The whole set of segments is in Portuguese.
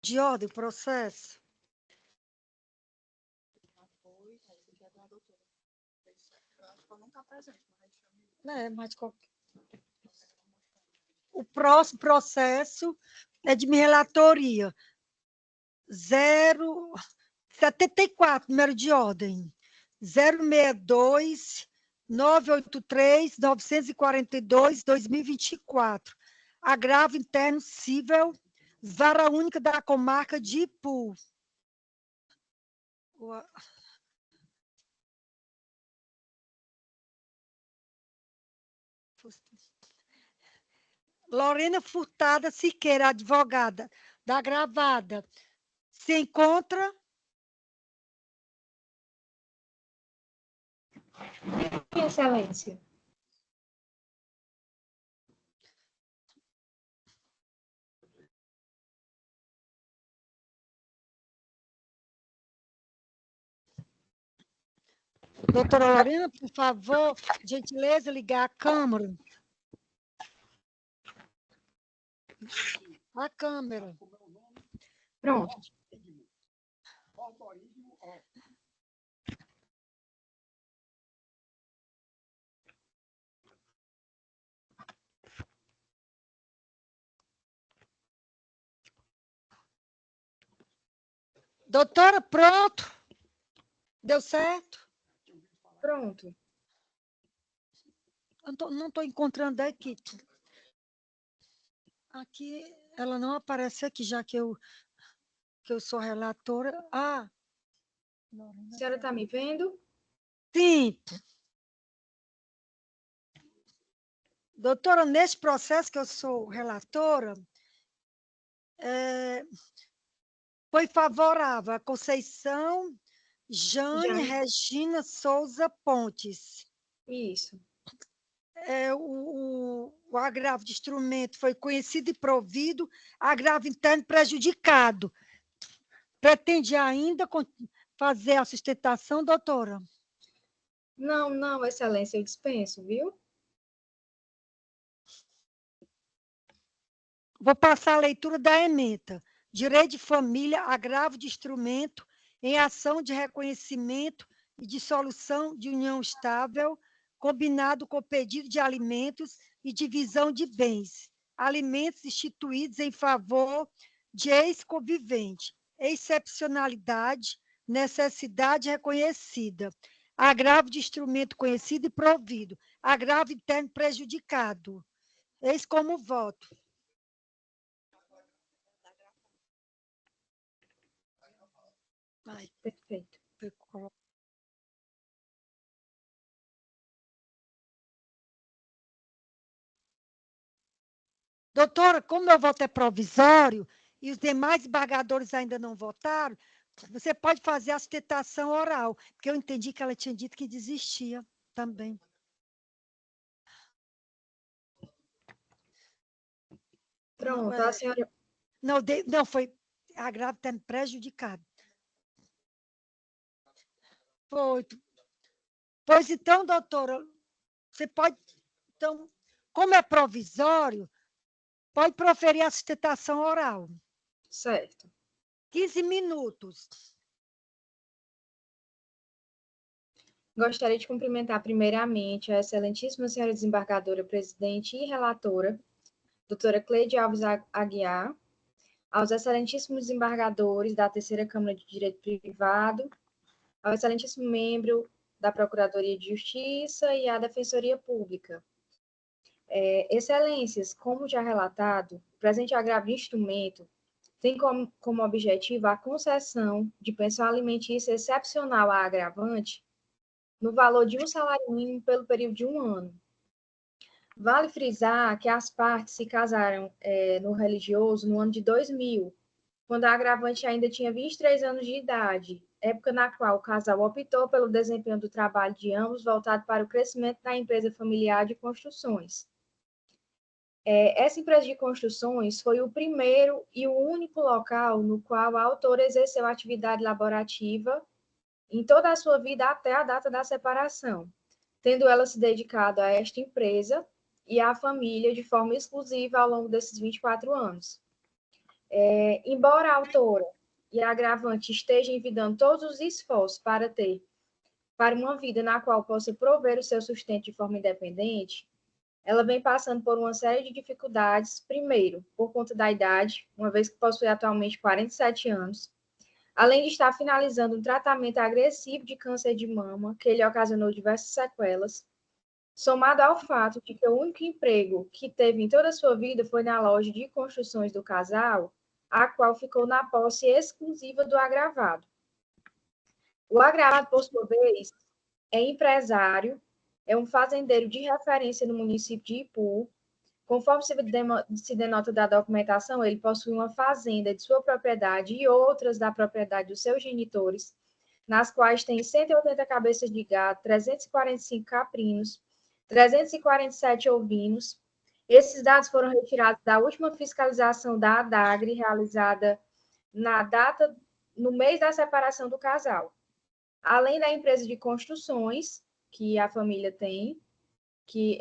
de ordem, processo. Mas o próximo processo é de minha relatoria. 074, número de ordem. 062 983 942 2024. Agravo interno cível, vara única da comarca de Ipu. Lorena Furtada Siqueira, advogada da agravada, se encontra? Excelência. Doutora Lorena, por favor, gentileza, ligar a câmera. A câmera. Pronto. Doutora, pronto? Deu certo? Pronto. Não estou encontrando aqui. Aqui, ela não aparece aqui, já que eu sou relatora. Ah! A senhora está me vendo? Sim. Doutora, nesse processo que eu sou relatora, foi favorável a Conceição Jane Regina Souza Pontes. Isso. O agravo de instrumento foi conhecido e provido, agravo interno prejudicado. Pretende ainda fazer a sustentação, doutora? Não, excelência, eu dispenso, viu? Vou passar a leitura da ementa. Direito de família, agravo de instrumento em ação de reconhecimento e dissolução de união estável, combinado com o pedido de alimentos e divisão de bens. Alimentos instituídos em favor de ex-convivente. Excepcionalidade, necessidade reconhecida. Agravo de instrumento conhecido e provido. Agravo interno prejudicado. Eis como voto. Perfeito. Doutora, como meu voto é provisório e os demais embargadores ainda não votaram, você pode fazer a sustentação oral, porque eu entendi que ela tinha dito que desistia também. Pronto, a senhora... Não, foi agravo tendo prejudicado. Foi. Pois então, doutora, você pode... Então, como é provisório, pode proferir a sustentação oral. Certo. 15 minutos. Gostaria de cumprimentar primeiramente a excelentíssima senhora desembargadora, presidente e relatora, doutora Cleide Alves Aguiar, aos excelentíssimos desembargadores da Terceira Câmara de Direito Privado, ao excelentíssimo membro da Procuradoria de Justiça e à Defensoria Pública. Excelências, como já relatado, o presente agravo de instrumento tem como objetivo a concessão de pensão alimentícia excepcional à agravante no valor de um salário mínimo pelo período de 1 ano. Vale frisar que as partes se casaram no religioso no ano de 2000, quando a agravante ainda tinha 23 anos de idade, época na qual o casal optou pelo desempenho do trabalho de ambos voltado para o crescimento da empresa familiar de construções. Essa empresa de construções foi o primeiro e o único local no qual a autora exerceu atividade laborativa em toda a sua vida até a data da separação, tendo ela se dedicado a esta empresa e à família de forma exclusiva ao longo desses 24 anos. Embora a autora e a agravante estejam envidando todos os esforços para uma vida na qual possa prover o seu sustento de forma independente, ela vem passando por uma série de dificuldades, primeiro, por conta da idade, uma vez que possui atualmente 47 anos, além de estar finalizando um tratamento agressivo de câncer de mama, que lhe ocasionou diversas sequelas, somado ao fato de que o único emprego que teve em toda a sua vida foi na loja de construções do casal, a qual ficou na posse exclusiva do agravado. O agravado, por sua vez, é empresário, é um fazendeiro de referência no município de Ipu. Conforme se denota da documentação, ele possui uma fazenda de sua propriedade e outras da propriedade dos seus genitores, nas quais tem 180 cabeças de gado, 345 caprinos, 347 ovinos. Esses dados foram retirados da última fiscalização da ADAGRE, realizada no mês da separação do casal. Além da empresa de construções que a família tem, que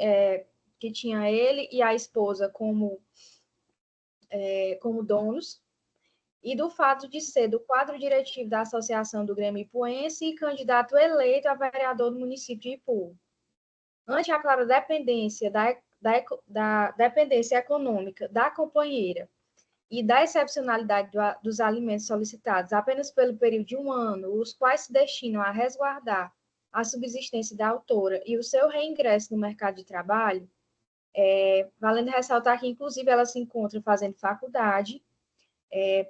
tinha ele e a esposa como donos, e do fato de ser do quadro diretivo da Associação do Grêmio Ipuense e candidato eleito a vereador do município de Ipu. Ante a clara dependência da dependência econômica da companheira e da excepcionalidade dos alimentos solicitados apenas pelo período de 1 ano, os quais se destinam a resguardar a subsistência da autora e o seu reingresso no mercado de trabalho, valendo ressaltar que, inclusive, ela se encontra fazendo faculdade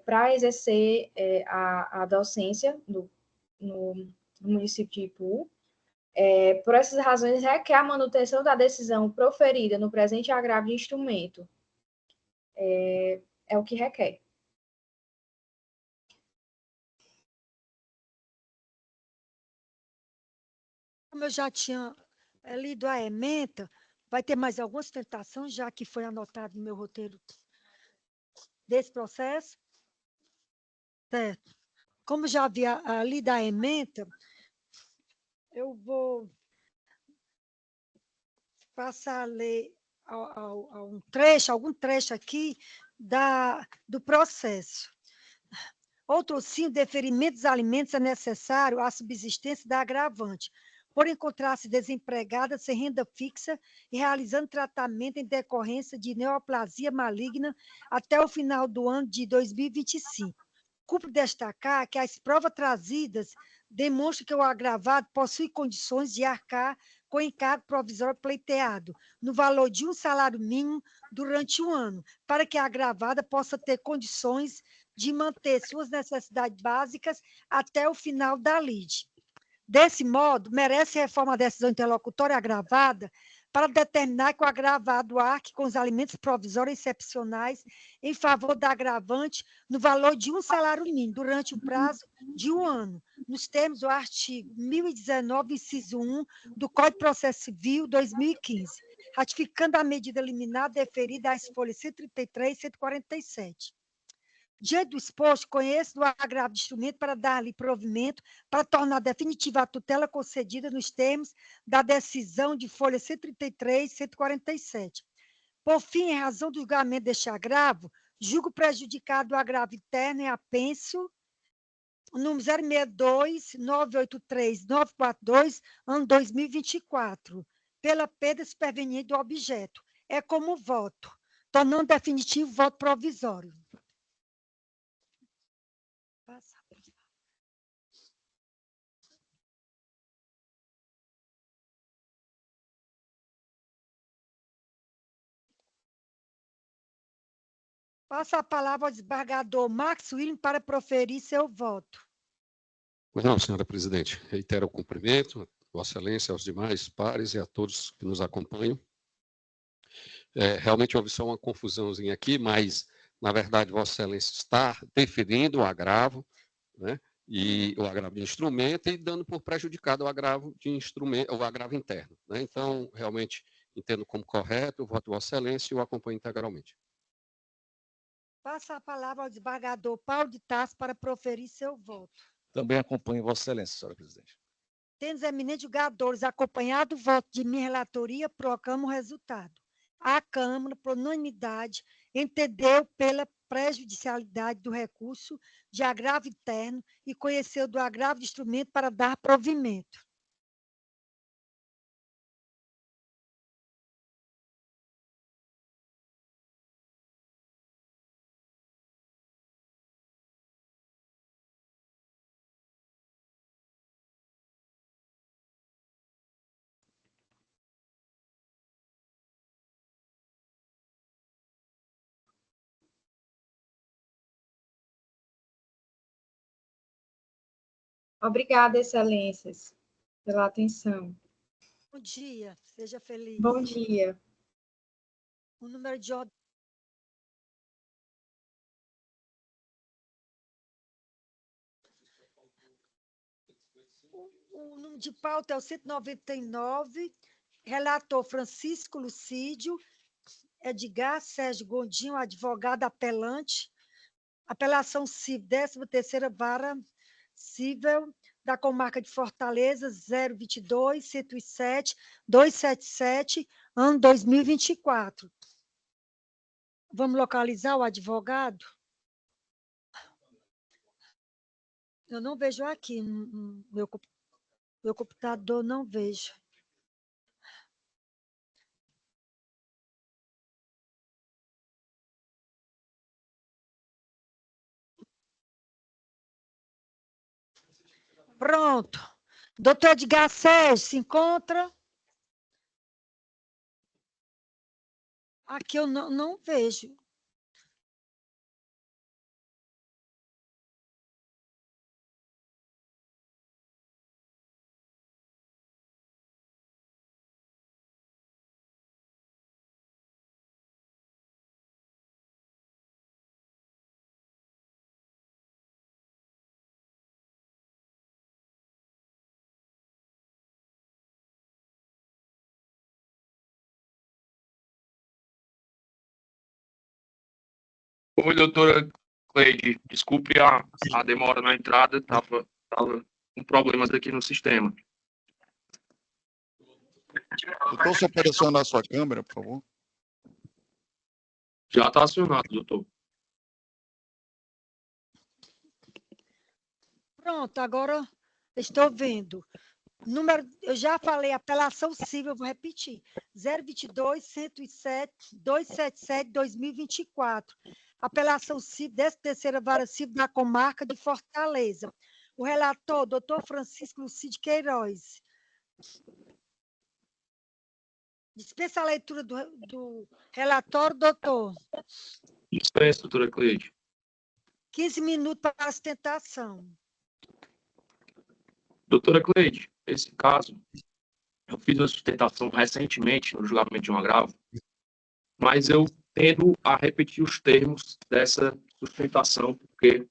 para exercer a docência no município de Ipu. Por essas razões, requer a manutenção da decisão proferida no presente agravo de instrumento. É o que requer. Como eu já tinha lido a ementa, vai ter mais alguma sustentação, já que foi anotado no meu roteiro desse processo? Certo. Como já havia lido a ementa, eu vou passar a ler algum trecho aqui do processo. Outro sim, o deferimento dos alimentos é necessário à subsistência da agravante, por encontrar-se desempregada, sem renda fixa e realizando tratamento em decorrência de neoplasia maligna até o final do ano de 2025. Cumpre destacar que as provas trazidas demonstram que o agravado possui condições de arcar com encargo provisório pleiteado, no valor de um salário mínimo durante 1 ano, para que a agravada possa ter condições de manter suas necessidades básicas até o final da lide. Desse modo, merece reforma a decisão interlocutória agravada para determinar que o agravado arque com os alimentos provisórios excepcionais em favor da agravante no valor de um salário mínimo durante o prazo de 1 ano, nos termos do artigo 1019, inciso 1 do Código de Processo Civil 2015, ratificando a medida liminar deferida às folhas 133 e 147. Diante do exposto, conheço do agravo de instrumento para dar-lhe provimento para tornar definitiva a tutela concedida nos termos da decisão de folha 133 e 147. Por fim, em razão do julgamento deste agravo, julgo prejudicado o agravo interno em apenso número 062-983-942, ano 2024, pela perda superveniente do objeto. É como voto, tornando definitivo o voto provisório. Passa a palavra ao desembargador Max William para proferir seu voto. Pois não, senhora presidente. Reitero o cumprimento, a Vossa Excelência, aos demais pares e a todos que nos acompanham. Realmente houve só uma confusãozinha aqui, mas, na verdade, Vossa Excelência está deferindo o agravo, né? E o agravo de instrumento e dando por prejudicado o agravo de instrumento, o agravo interno, né? Então, realmente, entendo como correto, o voto de Vossa Excelência e o acompanho integralmente. Passa a palavra ao desembargador Paulo de Tarso para proferir seu voto. Também acompanho Vossa Excelência, senhora presidente. Tendo os eminentes julgadores acompanhado o voto de minha relatoria, proclamo o resultado. A Câmara, por unanimidade, entendeu pela prejudicialidade do recurso de agravo interno e conheceu do agravo de instrumento para dar provimento. Obrigada, excelências, pela atenção. Bom dia, seja feliz. Bom dia. O número de ordem. O número de pauta é o 199, relator Francisco Lucídio, Edgar Sérgio Gondinho, advogado apelante, apelação civil, 13ª Vara Civil da Comarca de Fortaleza, 022-107-277, ano 2024. Vamos localizar o advogado? Eu não vejo aqui, meu computador não vejo. Pronto. Doutor Edgar Sérgio, se encontra? Aqui eu não vejo. Oi, doutora Cleide. Desculpe a demora na entrada, estava com problemas aqui no sistema. Doutor, só pode acionar a sua câmera, por favor? Já está acionado, doutor. Pronto, agora estou vendo. Eu já falei, apelação civil, eu vou repetir. 022-107-277-2024. Apelação civil, 13ª Vara Civil da Comarca de Fortaleza. O relator, doutor Francisco Lucídio Queiroz. Dispensa a leitura do relatório, doutor. Dispensa, doutora Cleide. 15 minutos para a sustentação. Doutora Cleide, esse caso, eu fiz a sustentação recentemente no julgamento de um agravo, mas eu tendo a repetir os termos dessa sustentação, porque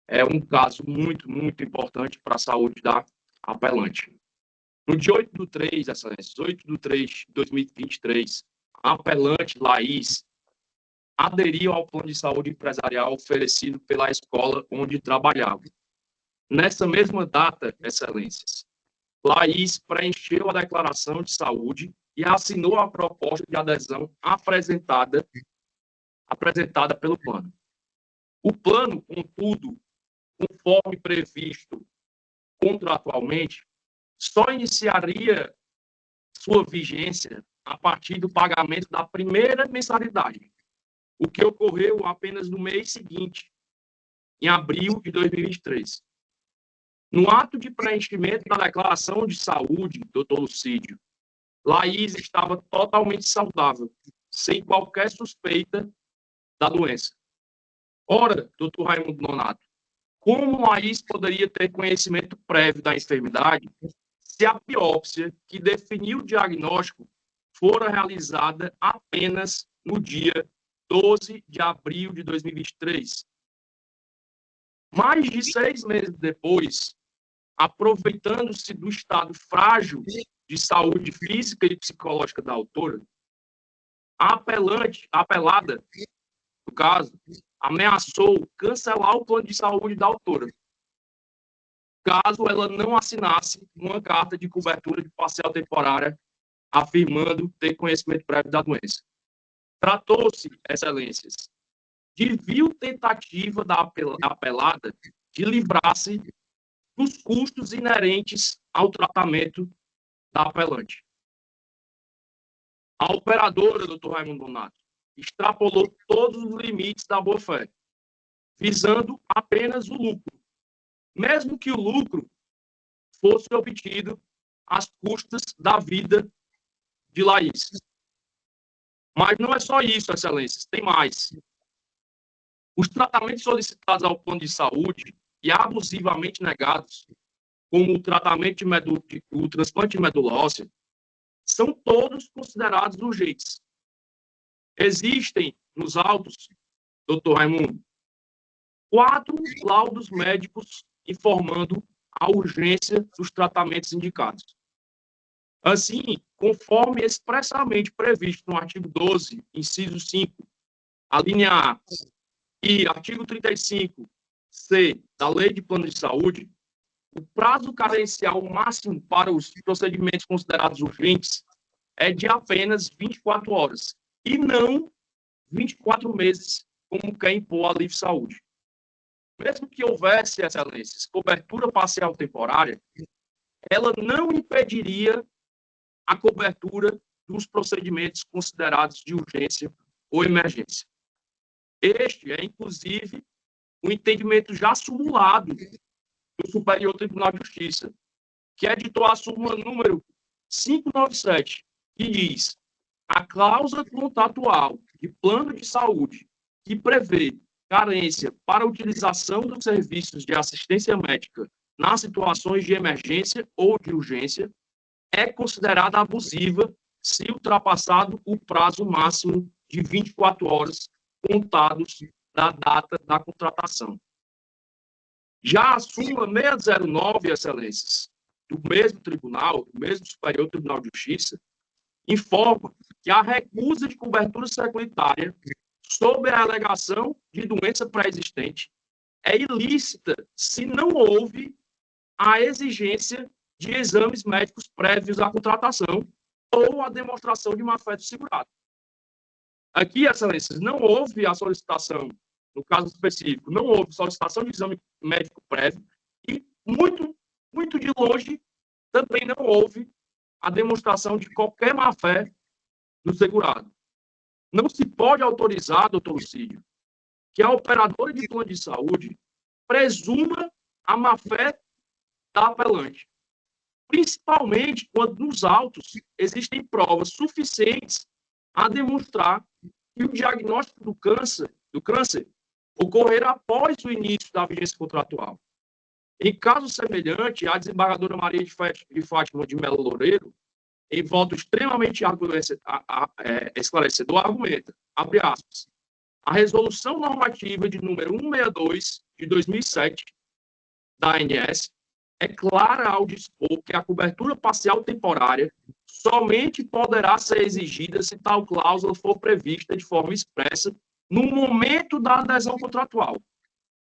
é um caso muito, muito importante para a saúde da apelante. No dia 8/3, excelências, 8/3/2023, a apelante Laís aderiu ao plano de saúde empresarial oferecido pela escola onde trabalhava. Nessa mesma data, excelências, Laís preencheu a declaração de saúde e assinou a proposta de adesão apresentada pelo plano. O plano, contudo, conforme previsto contratualmente, só iniciaria sua vigência a partir do pagamento da primeira mensalidade, o que ocorreu apenas no mês seguinte, em abril de 2023. No ato de preenchimento da declaração de saúde, doutor Lucídio, Laís estava totalmente saudável, sem qualquer suspeita da doença. Ora, doutor Raimundo Nonato, como Laís poderia ter conhecimento prévio da enfermidade se a biópsia que definiu o diagnóstico fora realizada apenas no dia 12 de abril de 2023? Mais de 6 meses depois, aproveitando-se do estado frágil de saúde física e psicológica da autora, a apelada, no caso, ameaçou cancelar o plano de saúde da autora, caso ela não assinasse uma carta de cobertura de parcial temporária afirmando ter conhecimento prévio da doença. Tratou-se, excelências, de vil tentativa da apelada de livrar-se dos custos inerentes ao tratamento da apelante. A operadora, doutor Raimundo Donato, extrapolou todos os limites da boa-fé, visando apenas o lucro, mesmo que o lucro fosse obtido às custas da vida de Laís. Mas não é só isso, excelências, tem mais. Os tratamentos solicitados ao plano de saúde e abusivamente negados, como o tratamento o transplante de medula óssea, são todos considerados urgentes. Existem nos autos, doutor Raimundo, 4 laudos médicos informando a urgência dos tratamentos indicados. Assim, conforme expressamente previsto no artigo 12, inciso 5, a linha A, e artigo 35C da Lei de Plano de Saúde, o prazo carencial máximo para os procedimentos considerados urgentes é de apenas 24 horas, e não 24 meses, como quer impor a Livre Saúde. Mesmo que houvesse, excelências, cobertura parcial temporária, ela não impediria a cobertura dos procedimentos considerados de urgência ou emergência. Este é, inclusive, o entendimento já simulado do Superior Tribunal de Justiça, que editou a súmula número 597, que diz: a cláusula contratual de plano de saúde que prevê carência para a utilização dos serviços de assistência médica nas situações de emergência ou de urgência é considerada abusiva se ultrapassado o prazo máximo de 24 horas contados da data da contratação. Já a súmula 609, excelências, do mesmo tribunal, do mesmo Superior Tribunal de Justiça, informa que a recusa de cobertura securitária sob a alegação de doença pré-existente é ilícita se não houve a exigência de exames médicos prévios à contratação ou a demonstração de má-fé do segurado. Aqui, excelências, não houve a solicitação, no caso específico, não houve solicitação de exame médico prévio e, muito de longe, também não houve a demonstração de qualquer má-fé do segurado. Não se pode autorizar, doutor Lucídio, que a operadora de plano de saúde presuma a má-fé da apelante, principalmente quando nos autos existem provas suficientes a demonstrar que o diagnóstico do câncer ocorrer após o início da vigência contratual. Em caso semelhante, a desembargadora Maria de Fátima de Melo Loureiro, em voto extremamente esclarecedor, argumenta, abre aspas, a resolução normativa de número 162 de 2007 da ANS é clara ao dispor que a cobertura parcial temporária somente poderá ser exigida se tal cláusula for prevista de forma expressa no momento da adesão contratual.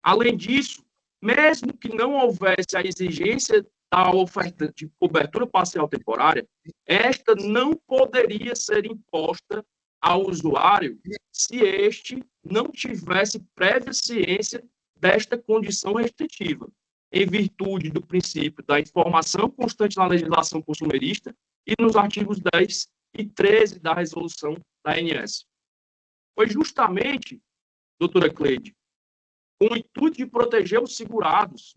Além disso, mesmo que não houvesse a exigência da oferta de cobertura parcial temporária, esta não poderia ser imposta ao usuário se este não tivesse prévia ciência desta condição restritiva, em virtude do princípio da informação constante na legislação consumerista e nos artigos 10 e 13 da resolução da ANS. Foi justamente, doutora Cleide, com o intuito de proteger os segurados,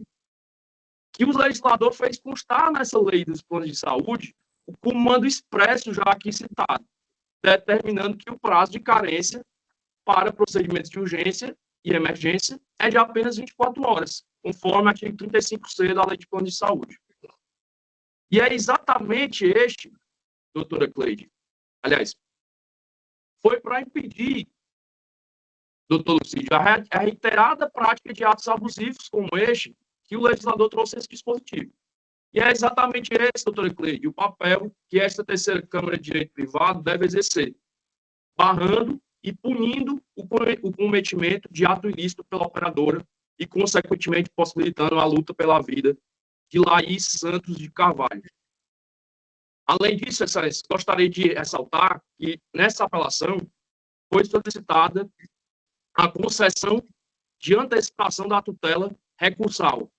que o legislador fez constar nessa lei dos planos de saúde o comando expresso já aqui citado, determinando que o prazo de carência para procedimentos de urgência e emergência é de apenas 24 horas, conforme o artigo 35C da Lei de Plano de Saúde. E é exatamente este, doutora Cleide, aliás, foi para impedir, doutor Lucídio, a reiterada prática de atos abusivos como este, que o legislador trouxe esse dispositivo. E é exatamente esse, doutora Cleide, o papel que esta terceira Câmara de Direito Privado deve exercer, barrando e punindo o cometimento de ato ilícito pela operadora e, consequentemente, possibilitando a luta pela vida de Laís Santos de Carvalho. Além disso, excelência, gostaria de ressaltar que, nessa apelação, foi solicitada a concessão de antecipação da tutela recursal.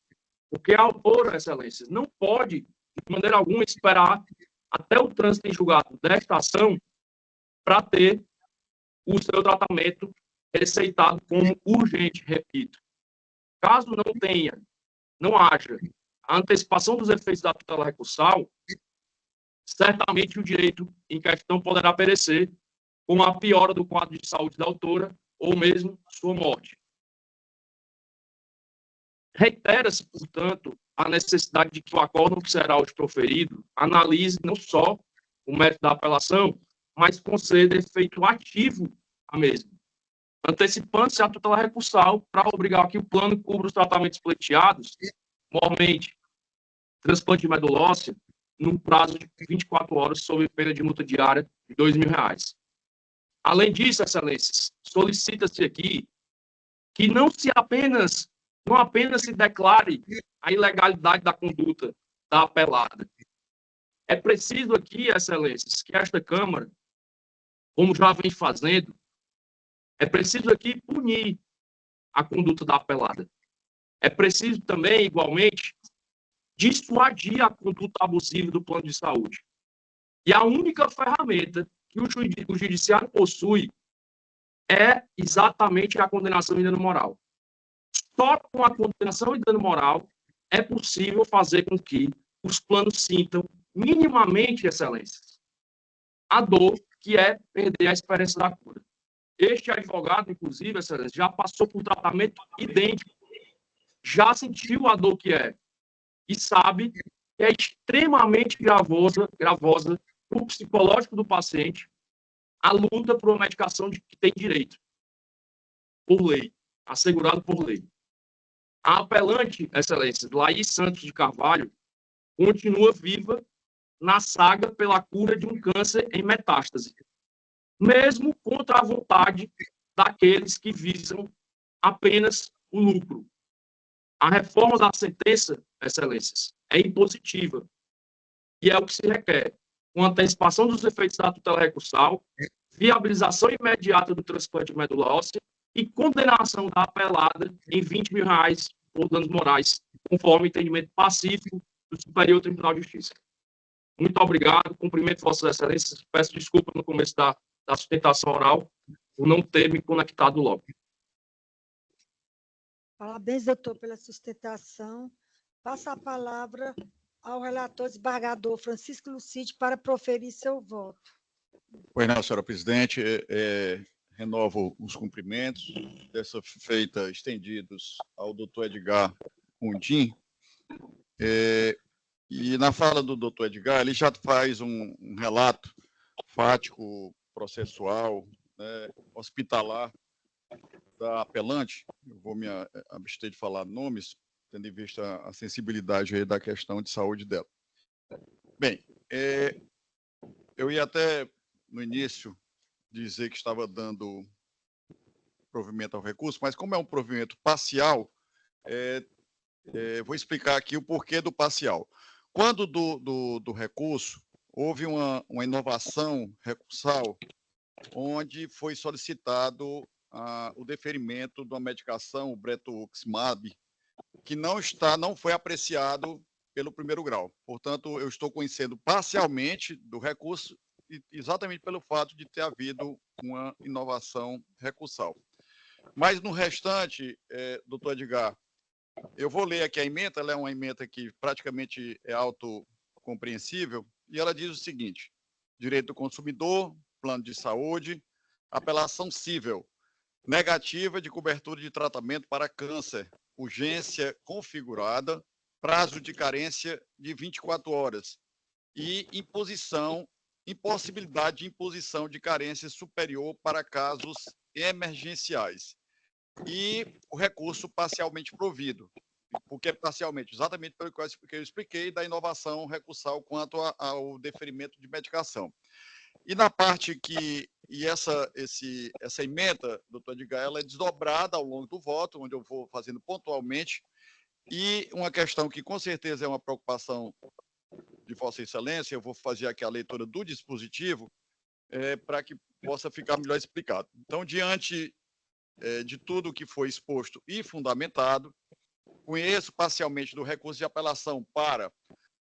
Porque a autora, Excelências, não pode, de maneira alguma, esperar até o trânsito em julgado desta ação para ter o seu tratamento receitado como urgente, repito. Caso não haja a antecipação dos efeitos da tutela recursal, certamente o direito em questão poderá perecer com a piora do quadro de saúde da autora ou mesmo sua morte. Reitera-se, portanto, a necessidade de que o acórdão que será hoje proferido analise não só o mérito da apelação, mas conceda efeito ativo à mesma, antecipando-se a tutela recursal para obrigar que o plano cubra os tratamentos pleiteados, mormente, transplante de medula óssea, num prazo de 24 horas, sob pena de multa diária de R$ 2.000. Além disso, Excelências, solicita-se aqui que não apenas se declare a ilegalidade da conduta da apelada. É preciso aqui, Excelências, que esta Câmara, como já vem fazendo, é preciso aqui punir a conduta da apelada. É preciso também, igualmente, dissuadir a conduta abusiva do plano de saúde. E a única ferramenta que o judiciário possui é exatamente a condenação em dano moral. Só com a condenação em dano moral é possível fazer com que os planos sintam minimamente, Excelências, a dor que é perder a esperança da cura. Este advogado, inclusive, Excelência, já passou por um tratamento idêntico, já sentiu a dor que é, e sabe que é extremamente gravosa para o psicológico do paciente a luta por uma medicação de que tem direito, por lei, assegurado por lei. A apelante, Excelência, Laís Santos de Carvalho, continua viva na saga pela cura de um câncer em metástase, mesmo contra a vontade daqueles que visam apenas o lucro. A reforma da sentença, Excelências, é impositiva e é o que se requer, com antecipação dos efeitos da tutela recursal, viabilização imediata do transplante de medula óssea e condenação da apelada em R$ 20.000 por danos morais, conforme entendimento pacífico do Superior Tribunal de Justiça. Muito obrigado, cumprimento Vossas Excelências, peço desculpa no começo da sustentação oral por não ter me conectado logo. Parabéns, doutor, pela sustentação. Passa a palavra ao relator desembargador Francisco Lucide para proferir seu voto. Pois não, senhora presidente, renovo os cumprimentos, dessa feita estendidos ao doutor Edgar Mundim. E na fala do doutor Edgar, ele já faz um relato fático, processual, né, hospitalar da apelante. Eu vou me abster de falar nomes, tendo em vista a sensibilidade aí da questão de saúde dela. Bem, eu ia até, no início, dizer que estava dando provimento ao recurso, mas como é um provimento parcial, vou explicar aqui o porquê do parcial. Quando do recurso, houve uma inovação recursal, onde foi solicitado o deferimento de uma medicação, o Brentuximab, que não foi apreciado pelo primeiro grau. Portanto, eu estou conhecendo parcialmente do recurso, exatamente pelo fato de ter havido uma inovação recursal. Mas no restante, doutor Edgar, eu vou ler aqui a ementa, ela é uma ementa que praticamente é autocompreensível, e ela diz o seguinte: direito do consumidor, plano de saúde, apelação cível, negativa de cobertura de tratamento para câncer, urgência configurada, prazo de carência de 24 horas e impossibilidade de imposição de carência superior para casos emergenciais. E o recurso parcialmente provido. Por que parcialmente? Exatamente pelo que eu expliquei da inovação recursal quanto ao deferimento de medicação. E na parte essa ementa, doutor Edgar, ela é desdobrada ao longo do voto, onde eu vou fazendo pontualmente, e uma questão que com certeza é uma preocupação de Vossa Excelência, eu vou fazer aqui a leitura do dispositivo, para que possa ficar melhor explicado. Então, diante de tudo o que foi exposto e fundamentado. Conheço parcialmente do recurso de apelação para,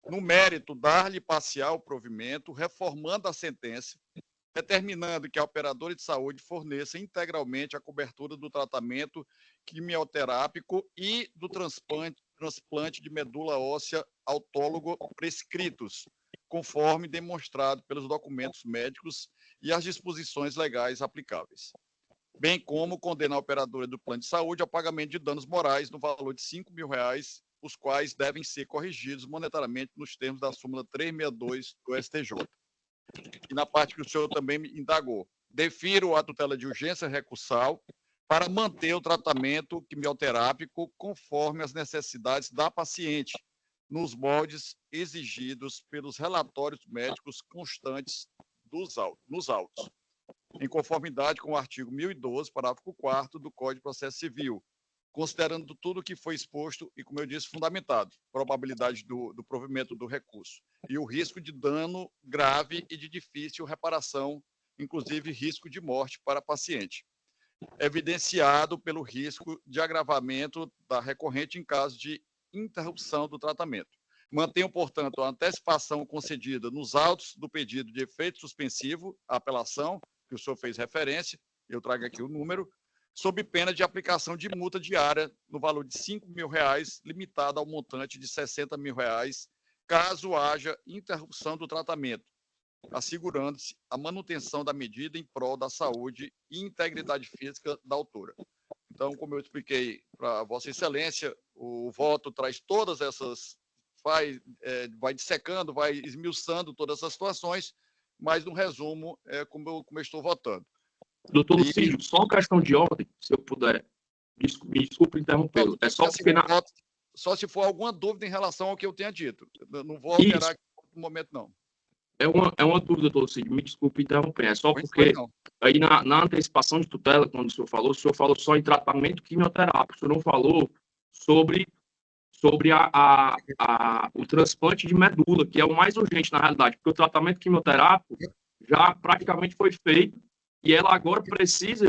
no mérito, dar-lhe parcial provimento, reformando a sentença, determinando que a operadora de saúde forneça integralmente a cobertura do tratamento quimioterápico e do transplante de medula óssea autólogo prescritos, conforme demonstrado pelos documentos médicos e as disposições legais aplicáveis, bem como condenar a operadora do plano de saúde ao pagamento de danos morais no valor de R$ 5.000, os quais devem ser corrigidos monetariamente nos termos da súmula 362 do STJ. E na parte que o senhor também me indagou, defiro a tutela de urgência recursal para manter o tratamento quimioterápico conforme as necessidades da paciente, nos moldes exigidos pelos relatórios médicos constantes nos autos, em conformidade com o artigo 1012, parágrafo 4º do Código de Processo Civil, considerando tudo o que foi exposto e, como eu disse, fundamentado, probabilidade do provimento do recurso e o risco de dano grave e de difícil reparação, inclusive risco de morte para a paciente, evidenciado pelo risco de agravamento da recorrente em caso de interrupção do tratamento. Mantenho, portanto, a antecipação concedida nos autos do pedido de efeito suspensivo, a apelação, que o senhor fez referência, eu trago aqui o número, sob pena de aplicação de multa diária no valor de R$ 5.000, limitada ao montante de R$ 60.000, caso haja interrupção do tratamento, assegurando-se a manutenção da medida em prol da saúde e integridade física da autora. Então, como eu expliquei para Vossa Excelência, o voto traz todas essas, vai dissecando, vai esmiuçando todas essas situações, mas, no resumo, é como eu estou votando. Doutor Lucídio, só uma questão de ordem, se eu puder. Me desculpe interrompê-lo. É só porque só se for alguma dúvida em relação ao que eu tenha dito. Eu não vou alterar no momento, não. É uma dúvida, doutor Lucídio. Me desculpe interromper. É só porque aí na antecipação de tutela, quando o senhor falou só em tratamento quimioterápico. O senhor não falou sobre o transplante de medula, que é o mais urgente, na realidade, porque o tratamento quimioterápico já praticamente foi feito e ela agora precisa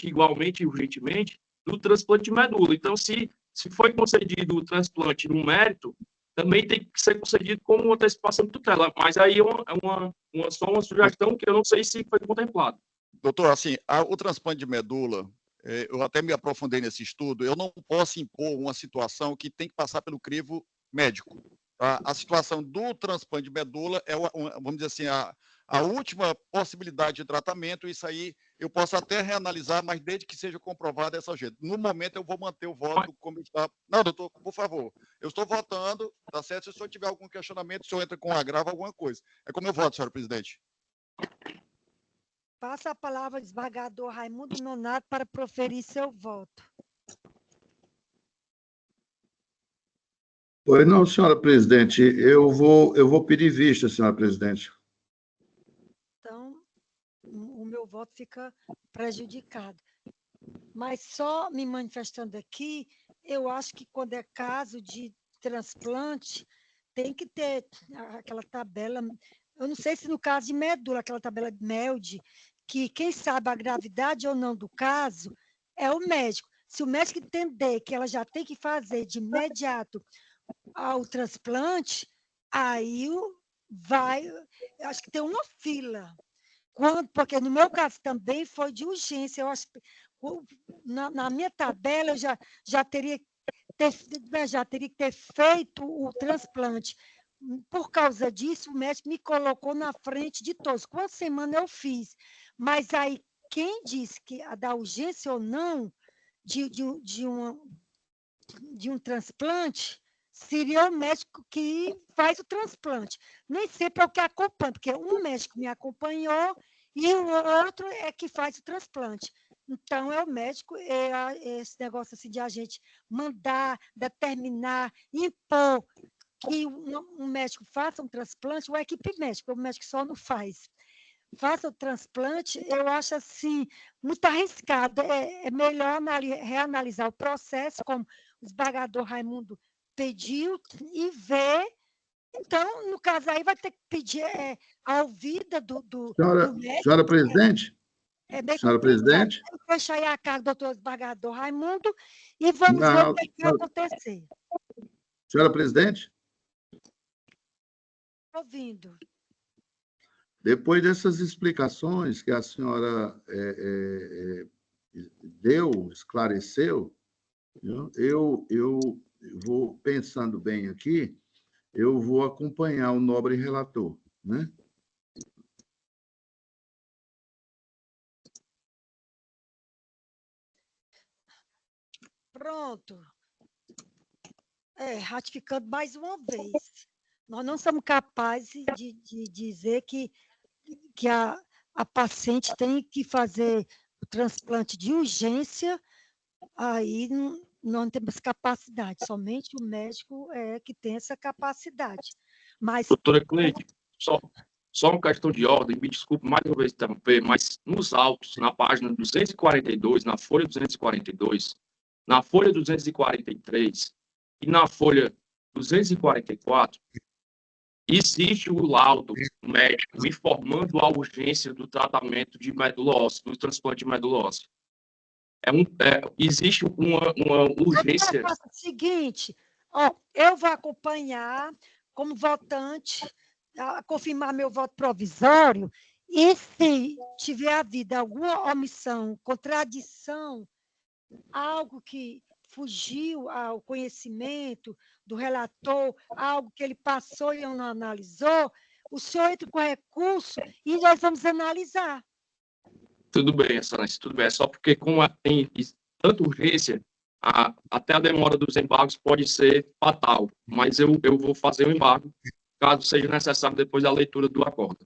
igualmente urgentemente, do transplante de medula. Então, se foi concedido o transplante no mérito, também tem que ser concedido como antecipação de tutela. Mas aí é só uma sugestão que eu não sei se foi contemplado. Doutor, assim, o transplante de medula, eu até me aprofundei nesse estudo, eu não posso impor uma situação que tem que passar pelo crivo médico. A situação do transplante de medula é, vamos dizer assim, a última possibilidade de tratamento. Isso aí eu posso até reanalisar, mas desde que seja comprovado dessa jeito. No momento, eu vou manter o voto como está. Não, doutor, por favor, eu estou votando, tá certo? Se o senhor tiver algum questionamento, o senhor entra com agravo, alguma coisa. É como eu voto, senhor presidente. Passa a palavra ao desembargador Raimundo Nonato para proferir seu voto. Pois não, senhora presidente, eu vou pedir vista, senhora presidente. Então, o meu voto fica prejudicado. Mas só me manifestando aqui, eu acho que quando é caso de transplante, tem que ter aquela tabela, eu não sei se no caso de medula, aquela tabela de MELD, que quem sabe a gravidade ou não do caso é o médico. Se o médico entender que ela já tem que fazer de imediato ao transplante, aí acho que tem uma fila. Porque no meu caso também foi de urgência. Eu acho que na minha tabela eu já teria que ter feito o transplante. Por causa disso, o médico me colocou na frente de todos. Com a semana eu fiz. Mas aí, quem disse que da urgência ou não de um transplante seria o médico que faz o transplante. Nem sempre é o que acompanha, porque um médico me acompanhou e o outro é que faz o transplante. Então, é o médico, esse negócio assim de a gente mandar, determinar, impor que um médico faça um transplante, uma equipe médica, o médico só não faz. Faça o transplante, eu acho assim, muito arriscado. É melhor reanalisar o processo, como o desembargador Raimundo pediu, e ver. Então, no caso aí, vai ter que pedir a ouvida do médico. Senhora presidente? É bem Senhora complicado. presidente? Deixa aí a cargo do doutor desembargador Raimundo e vamos ver Não, o que vai acontecer. senhora presidente, Ouvindo. depois dessas explicações que a senhora deu, esclareceu, viu, eu vou, pensando bem aqui, eu vou acompanhar o nobre relator, né? Pronto. Ratificando mais uma vez. Nós não somos capazes de dizer que a paciente tem que fazer o transplante de urgência, aí não temos capacidade, somente o médico é que tem essa capacidade. Mas, Doutora Cleide, só uma questão de ordem, me desculpe mais uma vez interromper, mas nos autos, na página 242, na folha 242, na folha 243 e na folha 244, existe o laudo médico informando a urgência do tratamento de medula óssea, do transplante de medula óssea. Existe uma urgência. Eu faço o seguinte, eu vou acompanhar como votante, confirmar meu voto provisório, e se tiver havido alguma omissão, contradição, algo que fugiu ao conhecimento do relator, algo que ele passou e não analisou, o senhor entra com recurso e nós vamos analisar. Tudo bem, Excelência, tudo bem. É só porque, como tem tanta urgência, até a demora dos embargos pode ser fatal. Mas eu vou fazer o embargo, caso seja necessário, depois da leitura do acordo.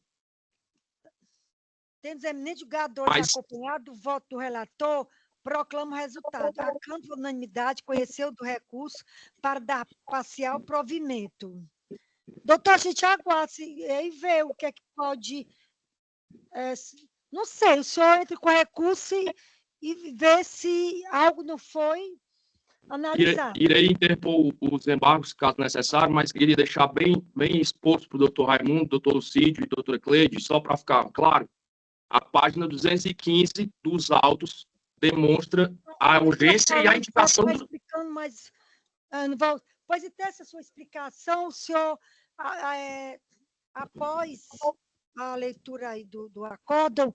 Temos eminentes julgadores acompanhados do voto do relator, proclama o resultado. A Câmara, por unanimidade, conheceu do recurso para dar parcial provimento. Doutor, a gente aguarda e vê o que é que pode... não sei, o senhor entra com recurso e vê se algo não foi analisado. Irei interpor os embargos, caso necessário, mas queria deixar bem exposto para o doutor Raimundo, doutor Lucídio e doutora Cleide, só para ficar claro, a página 215 dos autos demonstra a urgência e a indicação... Explicando, mas pois então, essa sua explicação, o senhor, após a leitura aí do acórdão,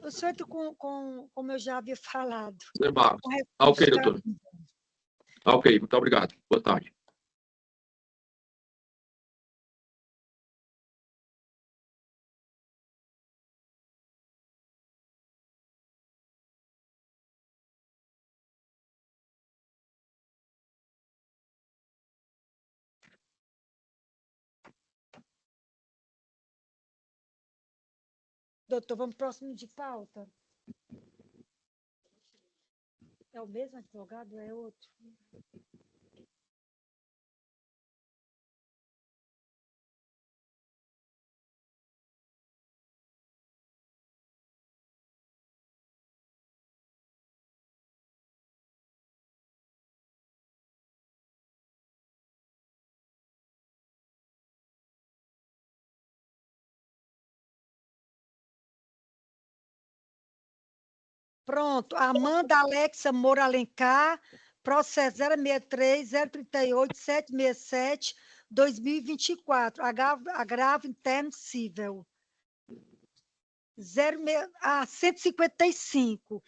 o senhor entra como eu já havia falado. Ok, doutor. Ok, muito obrigado. Boa tarde. Doutor, vamos próximo de pauta. É o mesmo advogado ou é outro? Pronto, Amanda Alexa Moura Alencar, processo 063-038-767-2024, agravo interno cível. 155.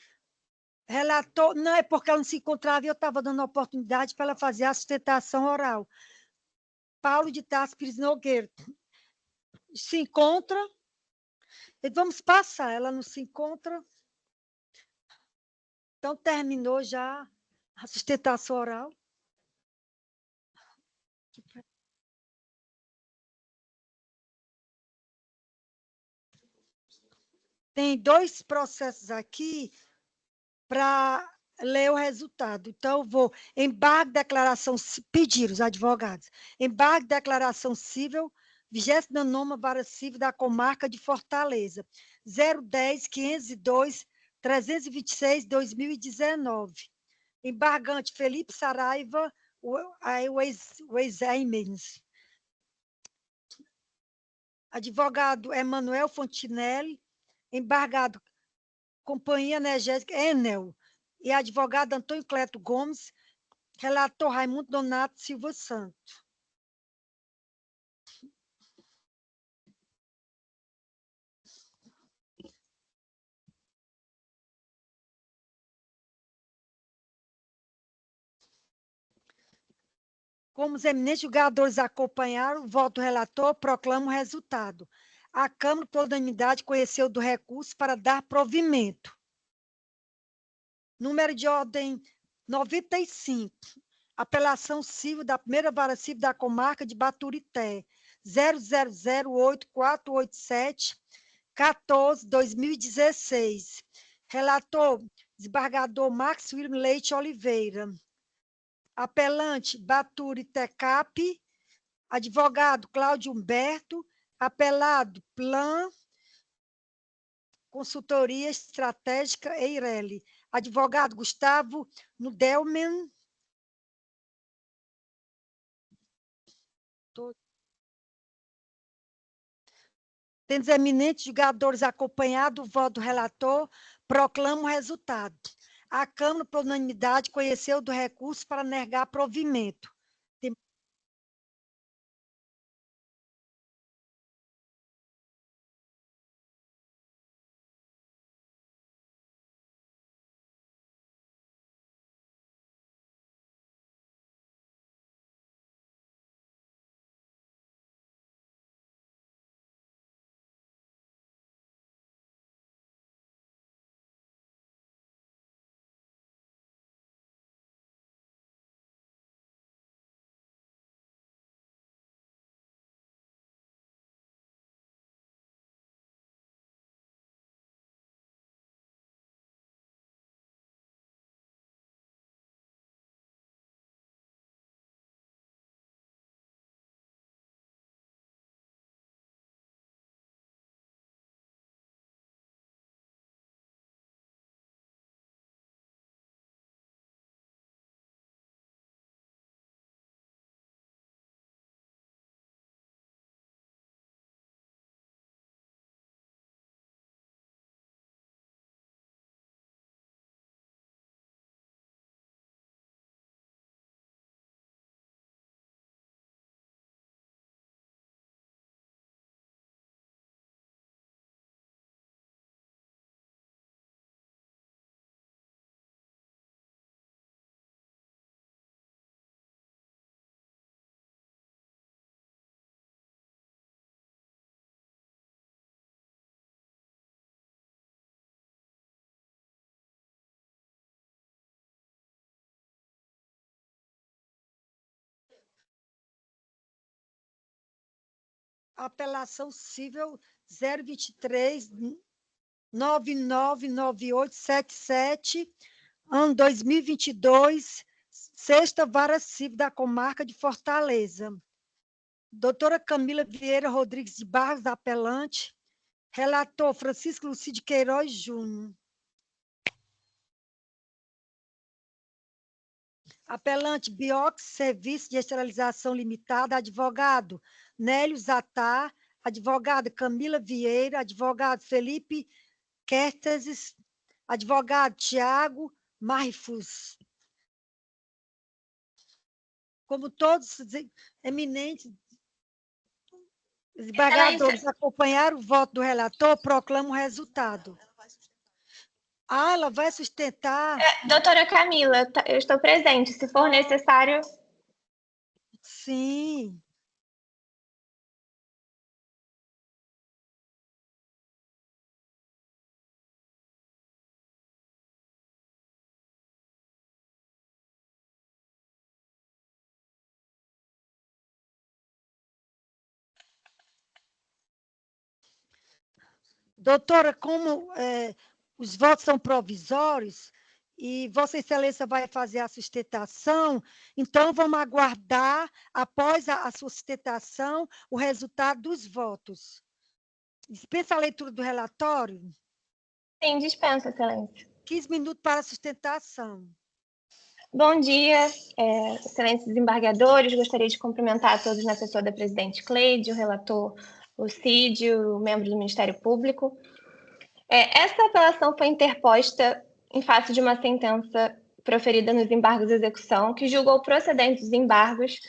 Relator, não é porque ela não se encontrava e eu estava dando oportunidade para ela fazer a sustentação oral. Paulo de Tarso Pires Nogueira. Se encontra, vamos passar, ela não se encontra. Então, terminou já a sustentação oral. Tem 2 processos aqui para ler o resultado. Então, eu vou embargo de declaração, pedir os advogados, embargo de declaração cível, 29ª Vara Civil da Comarca de Fortaleza, 010-502-326-2019. Embargante Felipe Saraiva, Weizemens. Advogado Emanuel Fontinelli, embargado Companhia Energética Enel, e advogado Antônio Cleto Gomes, relator Raimundo Donato Silva Santos. Como os eminentes julgadores acompanharam o voto do relator, proclamo o resultado. A Câmara, por unanimidade, conheceu do recurso para dar provimento. Número de ordem 95. Apelação civil da primeira vara civil da comarca de Baturité, 0008487-14/2016. Relator, desembargador Max William Leite Oliveira. Apelante, Baturité Cap. Advogado, Cláudio Humberto. Apelado, Plan Consultoria Estratégica Eireli. Advogado, Gustavo Nudelman. Tendo os eminentes julgadores acompanhado o voto do relator, proclamo o resultado. A Câmara, por unanimidade, conheceu do recurso para negar provimento. Apelação civil 023-999877, ano 2022, Sexta Vara Civil da Comarca de Fortaleza. Doutora Camila Vieira Rodrigues de Barros, apelante. Relator Francisco Lucídio Queiroz Júnior. Apelante Biox Serviço de Esterilização Limitada, advogado Nélio Zatar, advogada Camila Vieira, advogado Felipe Kertes, advogado Tiago Marifus. Como todos os eminentes desembargadores acompanharam o voto do relator, proclamo o resultado. Ela vai sustentar. Doutora Camila, eu estou presente. Se for necessário. Sim. Doutora, como os votos são provisórios e Vossa Excelência vai fazer a sustentação, então vamos aguardar, após a sua sustentação, o resultado dos votos. Dispensa a leitura do relatório? Sim, dispensa, Excelência. 15 minutos para a sustentação. Bom dia, excelentes desembargadores. Gostaria de cumprimentar a todos na pessoa da presidente Cleide, o relator Lucídio, membros do Ministério Público. Essa apelação foi interposta em face de uma sentença proferida nos embargos de execução, que julgou procedentes os embargos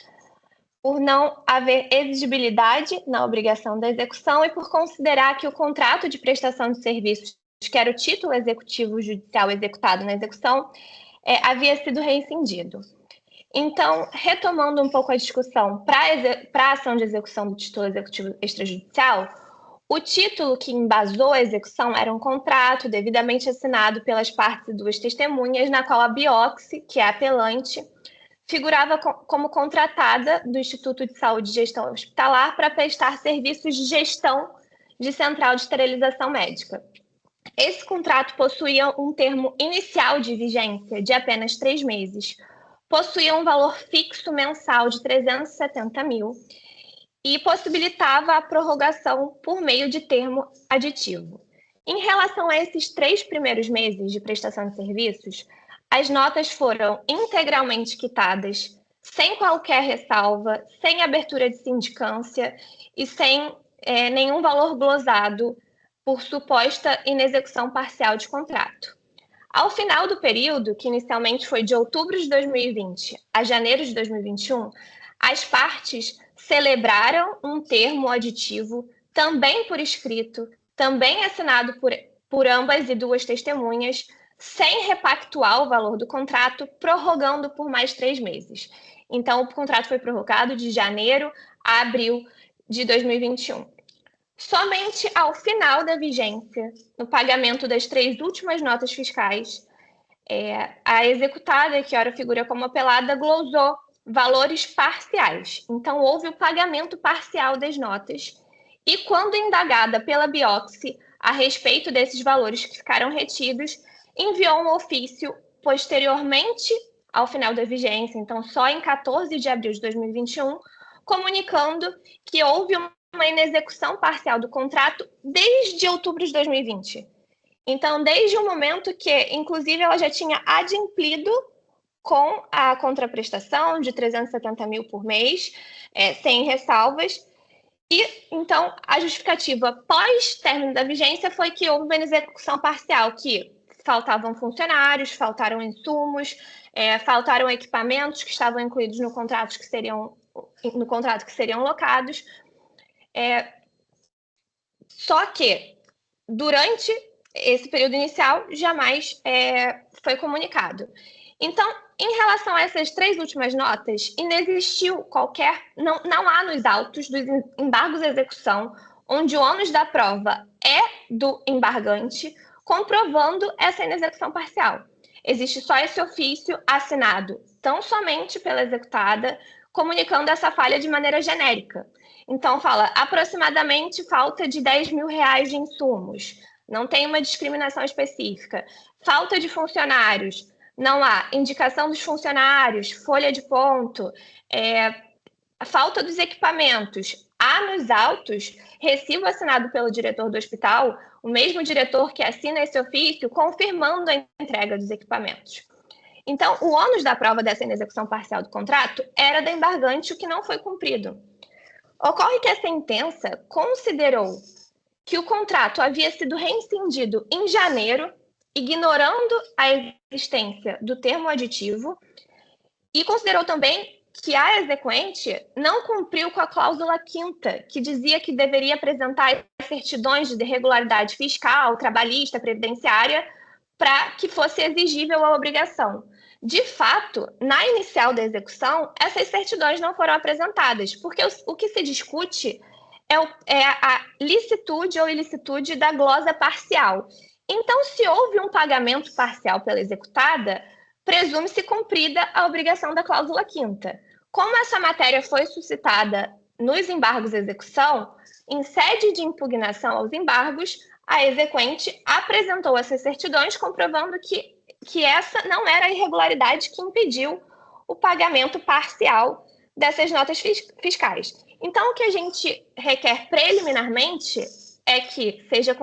por não haver exigibilidade na obrigação da execução e por considerar que o contrato de prestação de serviços, que era o título executivo judicial executado na execução, havia sido rescindido. Então, retomando um pouco a discussão para a ação de execução do título executivo extrajudicial, o título que embasou a execução era um contrato devidamente assinado pelas partes e duas testemunhas, na qual a Bioxi, que é a apelante, figurava como contratada do Instituto de Saúde e Gestão Hospitalar para prestar serviços de gestão de central de esterilização médica. Esse contrato possuía um termo inicial de vigência de apenas 3 meses, possuía um valor fixo mensal de 370 mil e possibilitava a prorrogação por meio de termo aditivo. Em relação a esses 3 primeiros meses de prestação de serviços, as notas foram integralmente quitadas, sem qualquer ressalva, sem abertura de sindicância e sem nenhum valor glosado por suposta inexecução parcial de contrato. Ao final do período, que inicialmente foi de outubro de 2020 a janeiro de 2021, as partes celebraram um termo aditivo, também por escrito, também assinado por ambas e duas testemunhas, sem repactuar o valor do contrato, prorrogando por mais 3 meses. Então, o contrato foi prorrogado de janeiro a abril de 2021. Somente ao final da vigência, no pagamento das 3 últimas notas fiscais, a executada, que ora figura como apelada, glosou valores parciais. Então, houve o pagamento parcial das notas e, quando indagada pela Bioxi a respeito desses valores que ficaram retidos, enviou um ofício posteriormente ao final da vigência, então só em 14 de abril de 2021, comunicando que houve uma inexecução parcial do contrato desde outubro de 2020. Então, desde o momento que, inclusive, ela já tinha adimplido com a contraprestação de 370 mil por mês, sem ressalvas. E, então, a justificativa pós-término da vigência foi que houve uma inexecução parcial, que faltavam funcionários, faltaram insumos, faltaram equipamentos que estavam incluídos no contrato que seriam locados. Só que, durante esse período inicial, jamais foi comunicado. Então, em relação a essas 3 últimas notas, inexistiu não há nos autos dos embargos de execução, onde o ônus da prova é do embargante, comprovando essa inexecução parcial. Existe só esse ofício assinado tão somente pela executada, comunicando essa falha de maneira genérica. Então, fala aproximadamente falta de 10 mil reais de insumos, não tem uma discriminação específica. Falta de funcionários, não há indicação dos funcionários, folha de ponto, a falta dos equipamentos. Há nos autos recibo assinado pelo diretor do hospital, o mesmo diretor que assina esse ofício, confirmando a entrega dos equipamentos. Então, o ônus da prova dessa inexecução parcial do contrato era da embargante, o que não foi cumprido. Ocorre que a sentença considerou que o contrato havia sido rescindido em janeiro, ignorando a existência do termo aditivo, e considerou também que a exequente não cumpriu com a cláusula 5ª, que dizia que deveria apresentar certidões de regularidade fiscal, trabalhista, previdenciária, para que fosse exigível a obrigação. De fato, na inicial da execução, essas certidões não foram apresentadas, porque o que se discute é a licitude ou ilicitude da glosa parcial. Então, se houve um pagamento parcial pela executada, presume-se cumprida a obrigação da cláusula 5ª. Como essa matéria foi suscitada nos embargos de execução, em sede de impugnação aos embargos, a exequente apresentou essas certidões, comprovando que essa não era a irregularidade que impediu o pagamento parcial dessas notas fiscais. Então, o que a gente requer preliminarmente é que seja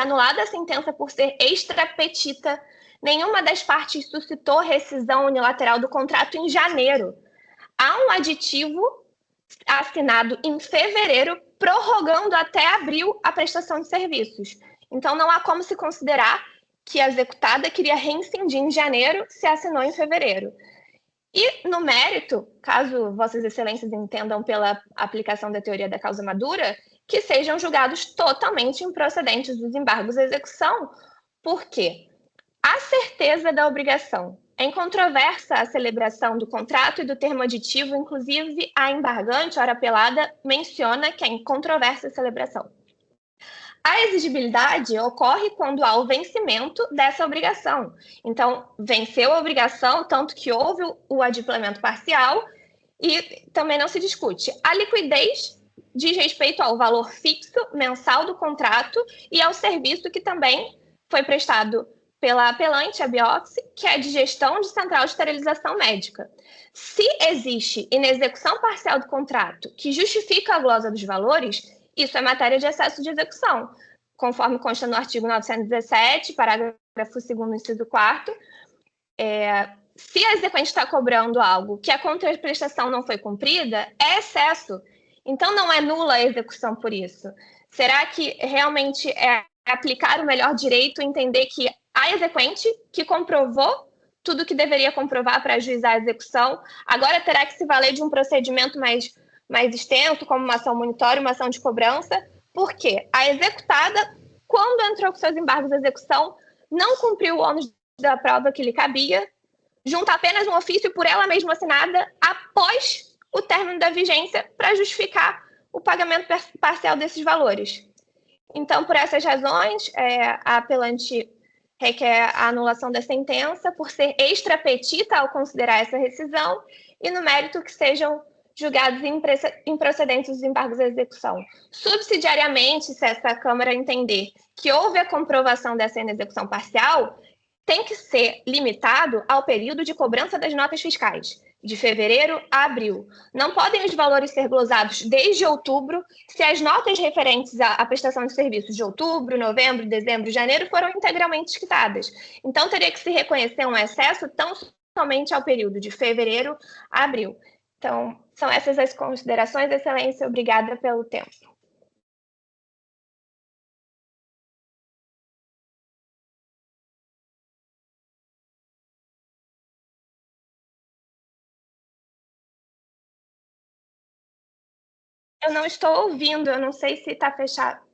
anulada a sentença por ser extra petita. Nenhuma das partes suscitou rescisão unilateral do contrato em janeiro. Há um aditivo assinado em fevereiro, prorrogando até abril a prestação de serviços. Então, não há como se considerar que a executada queria reincindir em janeiro se assinou em fevereiro. E, no mérito, caso Vossas Excelências entendam pela aplicação da teoria da causa madura, que sejam julgados totalmente improcedentes os embargos à execução, porque a certeza da obrigação é incontroversa a celebração do contrato e do termo aditivo, inclusive a embargante, ora apelada, menciona que é incontroversa a celebração. A exigibilidade ocorre quando há o vencimento dessa obrigação. Então, venceu a obrigação, tanto que houve o adimplemento parcial e também não se discute. A liquidez diz respeito ao valor fixo mensal do contrato e ao serviço que também foi prestado pela apelante, a Bioxy, que é de gestão de central de esterilização médica. Se existe inexecução parcial do contrato que justifica a glosa dos valores, isso é matéria de excesso de execução, conforme consta no artigo 917, parágrafo 2º, inciso 4º. Se a exequente está cobrando algo que a contraprestação não foi cumprida, é excesso. Então, não é nula a execução por isso. Será que realmente é aplicar o melhor direito e entender que a exequente, que comprovou tudo o que deveria comprovar para ajuizar a execução, agora terá que se valer de um procedimento mais extenso, como uma ação monitória, uma ação de cobrança, porque a executada, quando entrou com seus embargos de execução, não cumpriu o ônus da prova que lhe cabia, junta apenas um ofício por ela mesma assinada após o término da vigência para justificar o pagamento parcial desses valores. Então, por essas razões, a apelante requer a anulação da sentença por ser extra-petita ao considerar essa rescisão e, no mérito, que sejam julgados improcedentes os embargos à execução. Subsidiariamente, se essa Câmara entender que houve a comprovação dessa inexecução parcial, tem que ser limitado ao período de cobrança das notas fiscais, de fevereiro a abril. Não podem os valores ser glosados desde outubro, se as notas referentes à prestação de serviços de outubro, novembro, dezembro e janeiro foram integralmente quitadas. Então, teria que se reconhecer um excesso tão somente ao período de fevereiro a abril. Então, são essas as considerações, Excelência. Obrigada pelo tempo. Eu não estou ouvindo, eu não sei se está fechado.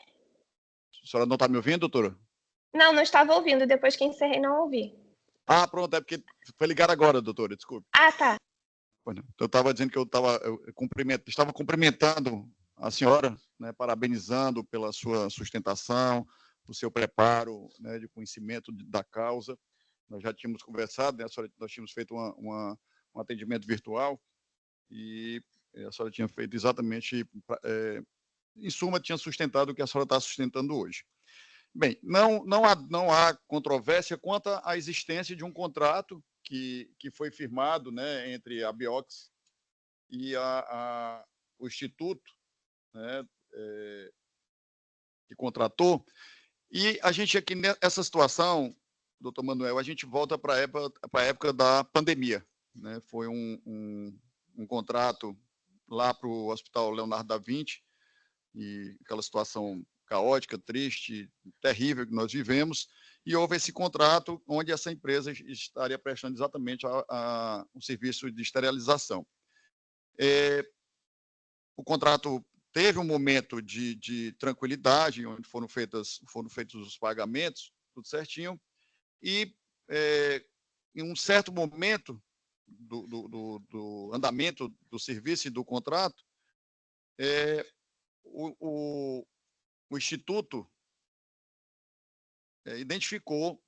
A senhora não está me ouvindo, doutora? Não, não estava ouvindo, depois que encerrei não ouvi. Ah, pronto, é porque foi ligar agora, doutora, desculpe. Ah, tá. Eu estava dizendo que eu estava cumprimentando a senhora, né, parabenizando pela sua sustentação, o seu preparo, né, de conhecimento da causa. Nós já tínhamos conversado, né, nós tínhamos feito um atendimento virtual e a senhora tinha feito exatamente, em suma, tinha sustentado o que a senhora está sustentando hoje. Bem, não há controvérsia quanto à existência de um contrato que foi firmado, né, entre a Bioxy e o Instituto, né, que contratou. E a gente aqui, nessa situação, doutor Manuel, a gente volta para a época da pandemia, né? Foi um contrato lá para o Hospital Leonardo da Vinci, e aquela situação caótica, triste, terrível que nós vivemos, e houve esse contrato onde essa empresa estaria prestando exatamente um serviço de esterilização. O contrato teve um momento de tranquilidade, onde foram feitos os pagamentos, tudo certinho, e em um certo momento do andamento do serviço e do contrato, o Instituto identificou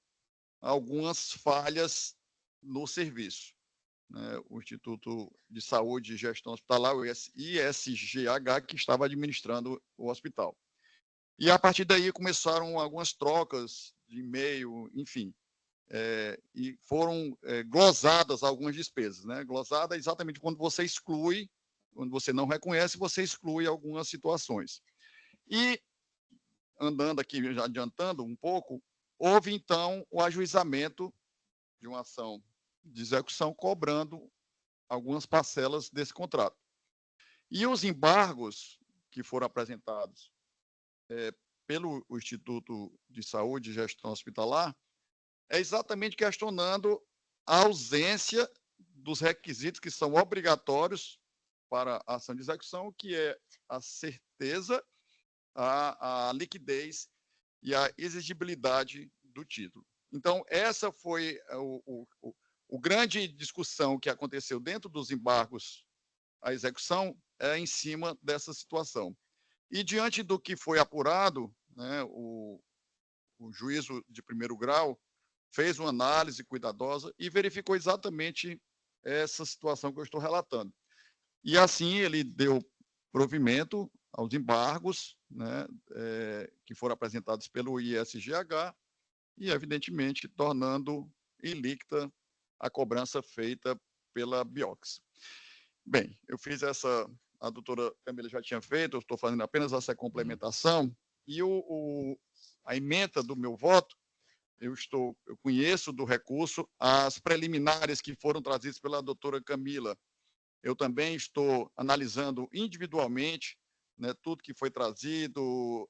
algumas falhas no serviço, né? O Instituto de Saúde e Gestão Hospitalar, o ISGH, que estava administrando o hospital. E, a partir daí, começaram algumas trocas de e-mail, enfim, e foram glosadas algumas despesas, né? Glosada é exatamente quando você exclui, quando você não reconhece, você exclui algumas situações. E, andando aqui, já adiantando um pouco, houve, então, o ajuizamento de uma ação de execução cobrando algumas parcelas desse contrato. E os embargos que foram apresentados pelo Instituto de Saúde e Gestão Hospitalar, é exatamente questionando a ausência dos requisitos que são obrigatórios para a ação de execução, que é a certeza, a liquidez e a exigibilidade do título. Então, essa foi o grande discussão que aconteceu dentro dos embargos à execução em cima dessa situação. E, diante do que foi apurado, né, o juízo de primeiro grau fez uma análise cuidadosa e verificou exatamente essa situação que eu estou relatando. E, assim, ele deu provimento aos embargos, né, que foram apresentados pelo ISGH e, evidentemente, tornando ilícita a cobrança feita pela Biox. Bem, eu fiz a doutora Camila já tinha feito, eu estou fazendo apenas essa complementação, e a ementa do meu voto, eu conheço do recurso as preliminares que foram trazidas pela doutora Camila. Eu também estou analisando individualmente, né, tudo que foi trazido,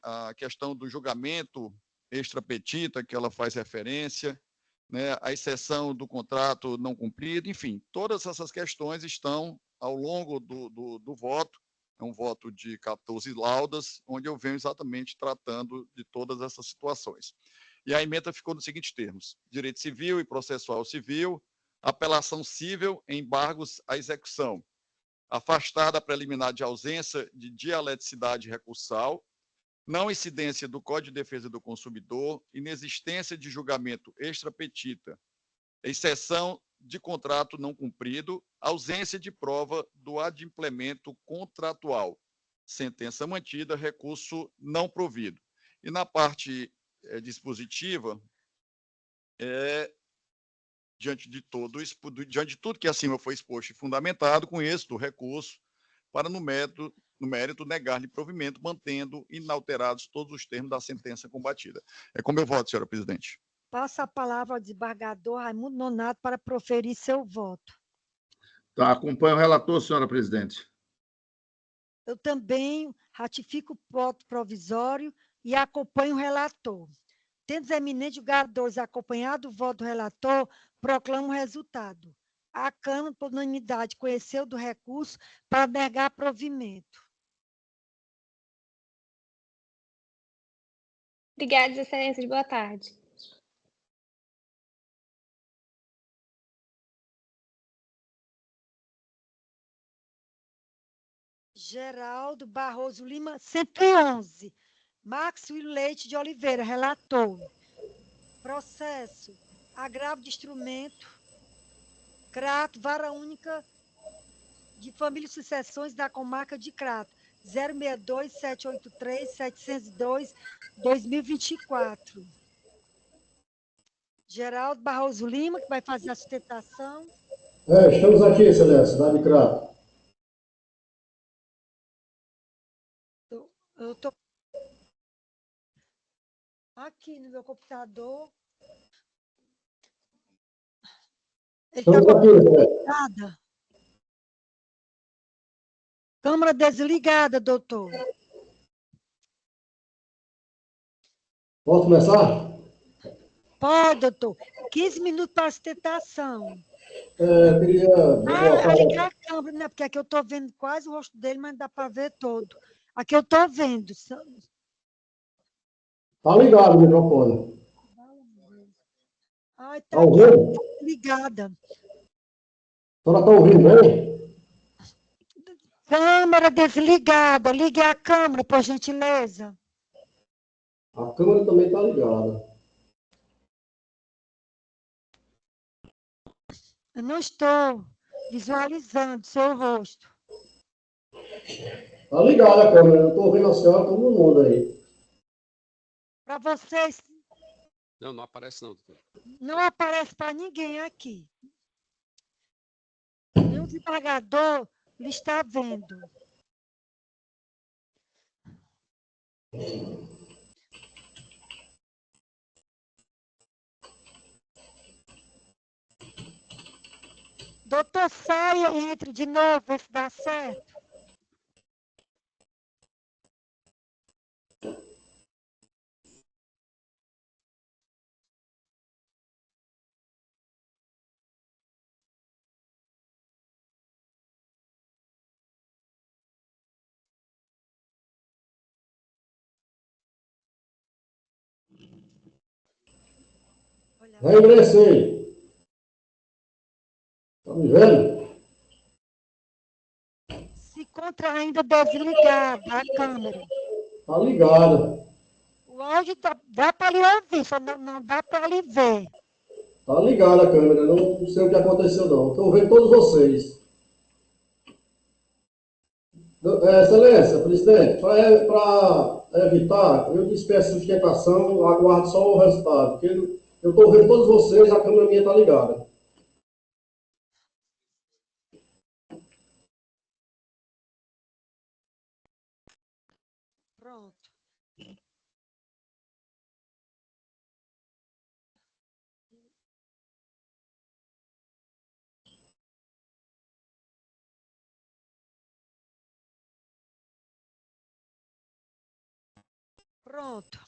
a questão do julgamento extra-petita, que ela faz referência, né, a exceção do contrato não cumprido, enfim, todas essas questões estão ao longo do voto. É um voto de 14 laudas, onde eu venho exatamente tratando de todas essas situações. E a ementa ficou nos seguintes termos: direito civil e processual civil, apelação cível, embargos à execução, afastada a preliminar de ausência de dialeticidade recursal, não incidência do Código de Defesa do Consumidor, inexistência de julgamento extra-petita, exceção de contrato não cumprido, ausência de prova do adimplemento contratual, sentença mantida, recurso não provido. E na parte dispositiva, diante de tudo que acima foi exposto e fundamentado, com êxito o recurso para, no mérito, negar-lhe provimento, mantendo inalterados todos os termos da sentença combatida. É como eu voto, senhora presidente. Passa a palavra ao desembargador Raimundo Nonato para proferir seu voto. Tá, acompanho o relator, senhora presidente. Eu também ratifico o voto provisório e acompanho o relator. Tendo os eminentes julgadores acompanhado o voto do relator, proclamo o resultado. A Câmara, por unanimidade, conheceu do recurso para negar provimento. Obrigada, excelências. Boa tarde. Geraldo Barroso Lima, 111. Marcos William Leite de Oliveira, relator. Processo. Agravo de instrumento. Crato, vara única de família e sucessões da comarca de Crato. 062-783-702-2024. Geraldo Barroso Lima, que vai fazer a sustentação. Estamos aqui, excelência, cidade de Crato. Eu estou aqui no meu computador. Estamos aqui, desligada. Câmara desligada, doutor. Posso começar? Pode, doutor. 15 minutos para a sustentação. Queria Ligar a câmera, né? Porque aqui eu estou vendo quase o rosto dele, mas não dá para ver todo. Aqui eu estou vendo. Está ligado o microfone. Ai, tá ouvindo? Ligada. A senhora está ouvindo bem? Câmera desligada. Ligue a câmera, por gentileza. A câmera também está ligada. Eu não estou visualizando seu rosto. Está ligada a câmera, eu estou ouvindo a senhora, todo mundo aí. Para vocês. Não aparece não, doutor. Não aparece para ninguém aqui. Nenhum desembargador lhe está vendo. Doutor, saia e entre de novo, vê se dá certo. Reingressei. Tá me vendo? Se encontra ainda desligada a câmera. Tá ligada. O áudio dá para lhe ouvir, só não dá para lhe ver. Tá ligada a câmera. Não sei o que aconteceu, não. Estou vendo todos vocês. Excelência, presidente, para evitar, eu despeço a sustentação, aguardo só o resultado. Porque eu estou vendo todos vocês, a câmera minha está ligada. Pronto. Pronto.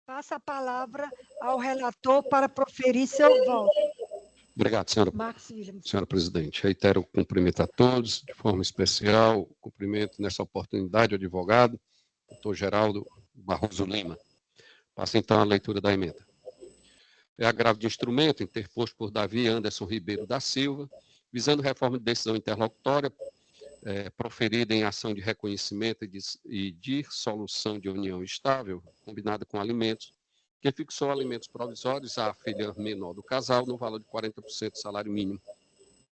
Passa a palavra ao relator para proferir seu voto. Obrigado, senhora. Marcos Williams. Senhora presidente, reitero o cumprimento a todos, de forma especial, cumprimento nessa oportunidade ao advogado, doutor Geraldo Barroso Lima. Passa então a leitura da emenda. É agravo de instrumento interposto por Davi Anderson Ribeiro da Silva, visando reforma de decisão interlocutória proferida em ação de reconhecimento e dissolução de união estável, combinada com alimentos, que fixou alimentos provisórios à filha menor do casal no valor de 40% do salário mínimo.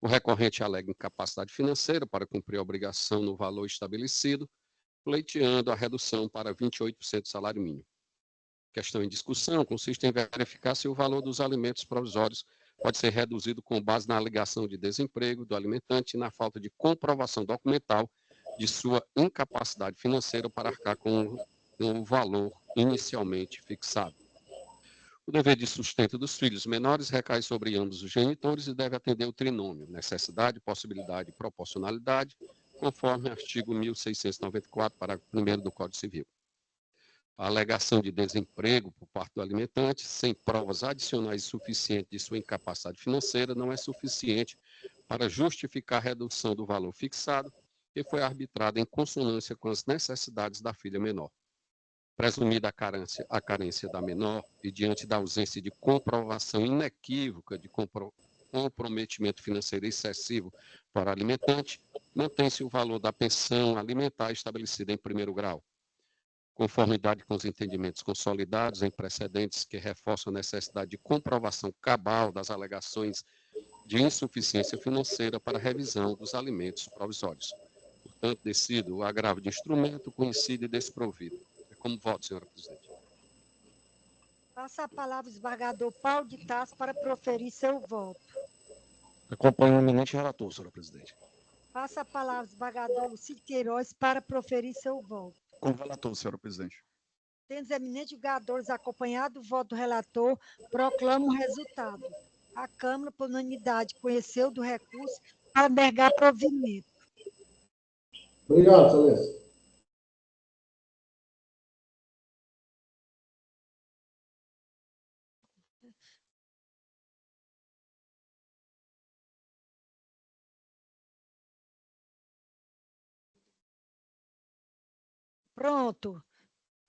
O recorrente alega incapacidade financeira para cumprir a obrigação no valor estabelecido, pleiteando a redução para 28% do salário mínimo. A questão em discussão consiste em verificar se o valor dos alimentos provisórios pode ser reduzido com base na alegação de desemprego do alimentante e na falta de comprovação documental de sua incapacidade financeira para arcar com o valor inicialmente fixado. O dever de sustento dos filhos menores recai sobre ambos os genitores e deve atender o trinômio, necessidade, possibilidade e proporcionalidade, conforme artigo 1694, parágrafo 1º do Código Civil. A alegação de desemprego por parte do alimentante, sem provas adicionais suficientes de sua incapacidade financeira, não é suficiente para justificar a redução do valor fixado, que foi arbitrada em consonância com as necessidades da filha menor. Presumida a carência da menor e diante da ausência de comprovação inequívoca de comprometimento financeiro excessivo para o alimentante, mantém-se o valor da pensão alimentar estabelecida em primeiro grau. Conformidade com os entendimentos consolidados em precedentes que reforçam a necessidade de comprovação cabal das alegações de insuficiência financeira para a revisão dos alimentos provisórios. Portanto, decido o agravo de instrumento conhecido e desprovido. É como voto, senhora presidente. Passa a palavra ao desembargador Paulo de Tarso para proferir seu voto. Acompanho o eminente relator, senhora presidente. Passa a palavra ao desembargador Lucídio Queiroz para proferir seu voto. Com relator, senhora presidente. Tendo os eminentes julgadores acompanhado o voto do relator, proclamo o resultado. A Câmara, por unanimidade, conheceu do recurso para negar provimento. Obrigado, excelência. Pronto.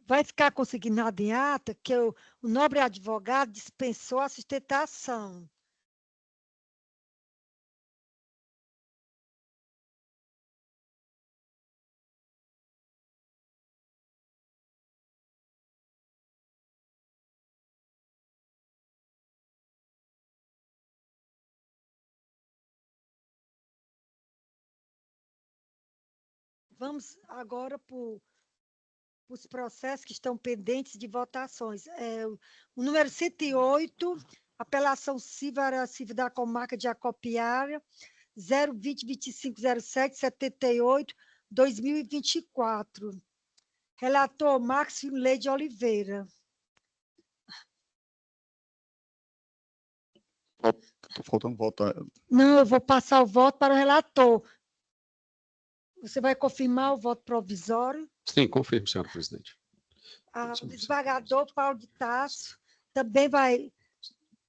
Vai ficar consignado em ata que o nobre advogado dispensou a sustentação. Vamos agora para os processos que estão pendentes de votações. O número 108, apelação civil da comarca de Acopiara, 020-2507-78-2024. Relator Marcos Lei de Oliveira. Estou faltando votar. Não, eu vou passar o voto para o relator. Você vai confirmar o voto provisório? Sim, confirmo, senhora presidente. O desembargador Paulo de Tarso também vai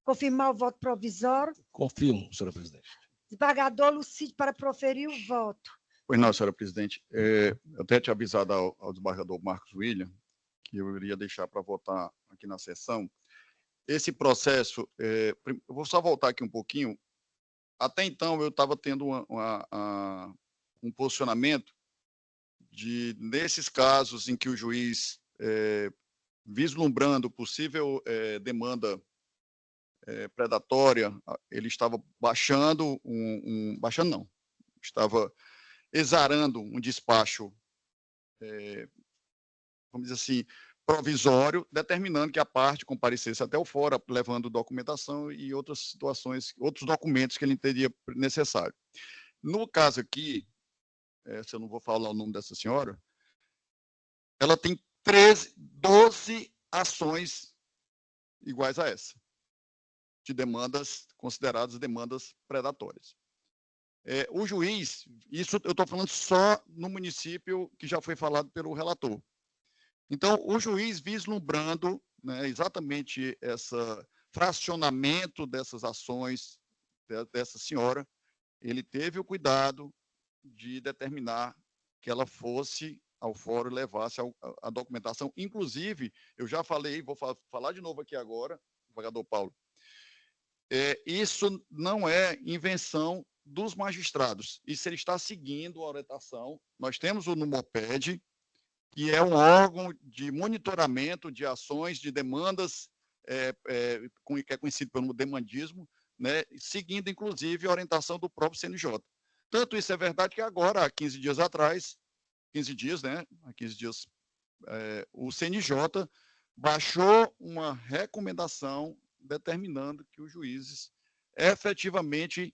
confirmar o voto provisório? Confirmo, senhora presidente. Desembargador Lucídio para proferir o voto. Pois não, senhora presidente. Eu até tinha avisado ao desembargador Marcos William que eu iria deixar para votar aqui na sessão, esse processo, eu vou só voltar aqui um pouquinho. Até então, eu estava tendo um posicionamento nesses casos em que o juiz, vislumbrando possível demanda predatória, ele estava baixando baixando não, estava exarando um despacho, vamos dizer assim, provisório, determinando que a parte comparecesse até o fórum, levando documentação e outras situações, outros documentos que ele entendia necessário. No caso aqui, se eu não vou falar o nome dessa senhora, ela tem 12 ações iguais a essa, de demandas consideradas demandas predatórias. O juiz, isso eu estou falando só no município que já foi falado pelo relator. Então, o juiz vislumbrando, né, exatamente esse fracionamento dessas ações dessa senhora, ele teve o cuidado de determinar que ela fosse ao fórum e levasse a documentação. Inclusive, eu já falei, vou falar de novo aqui agora, desembargador Paulo, isso não é invenção dos magistrados, isso ele está seguindo a orientação. Nós temos o NUMOPED, que é um órgão de monitoramento de ações, de demandas, que é conhecido pelo demandismo, né, seguindo, inclusive, a orientação do próprio CNJ. Tanto isso é verdade que agora, há 15 dias atrás, 15 dias, né, há 15 dias, o CNJ baixou uma recomendação determinando que os juízes efetivamente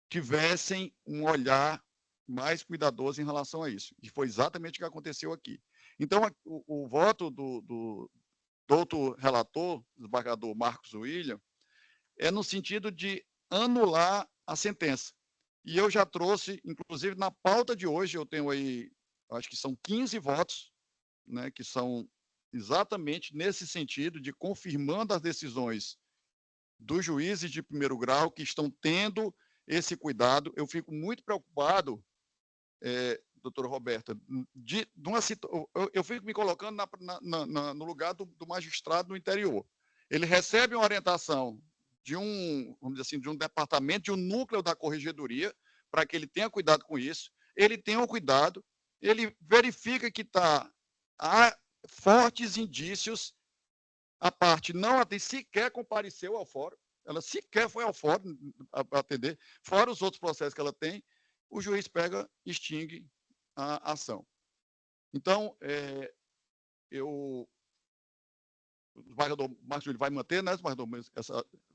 tivessem um olhar mais cuidadoso em relação a isso. E foi exatamente o que aconteceu aqui. Então, o voto do outro relator, o desembargador Marcos William, é no sentido de anular a sentença. E eu já trouxe, inclusive na pauta de hoje, eu tenho aí, acho que são 15 votos, né, que são exatamente nesse sentido de confirmando as decisões dos juízes de primeiro grau que estão tendo esse cuidado. Eu fico muito preocupado, doutora Roberta, eu fico me colocando no lugar do magistrado no interior. Ele recebe uma orientação de vamos dizer assim, de um departamento, de um núcleo da corregedoria, para que ele tenha cuidado com isso. Ele tem o cuidado, ele verifica que há fortes indícios, a parte não sequer compareceu ao fórum, ela sequer foi ao fórum atender, fora os outros processos que ela tem, o juiz pega e extingue a ação. Então, o desembargador Marcos Júlio vai manter, né,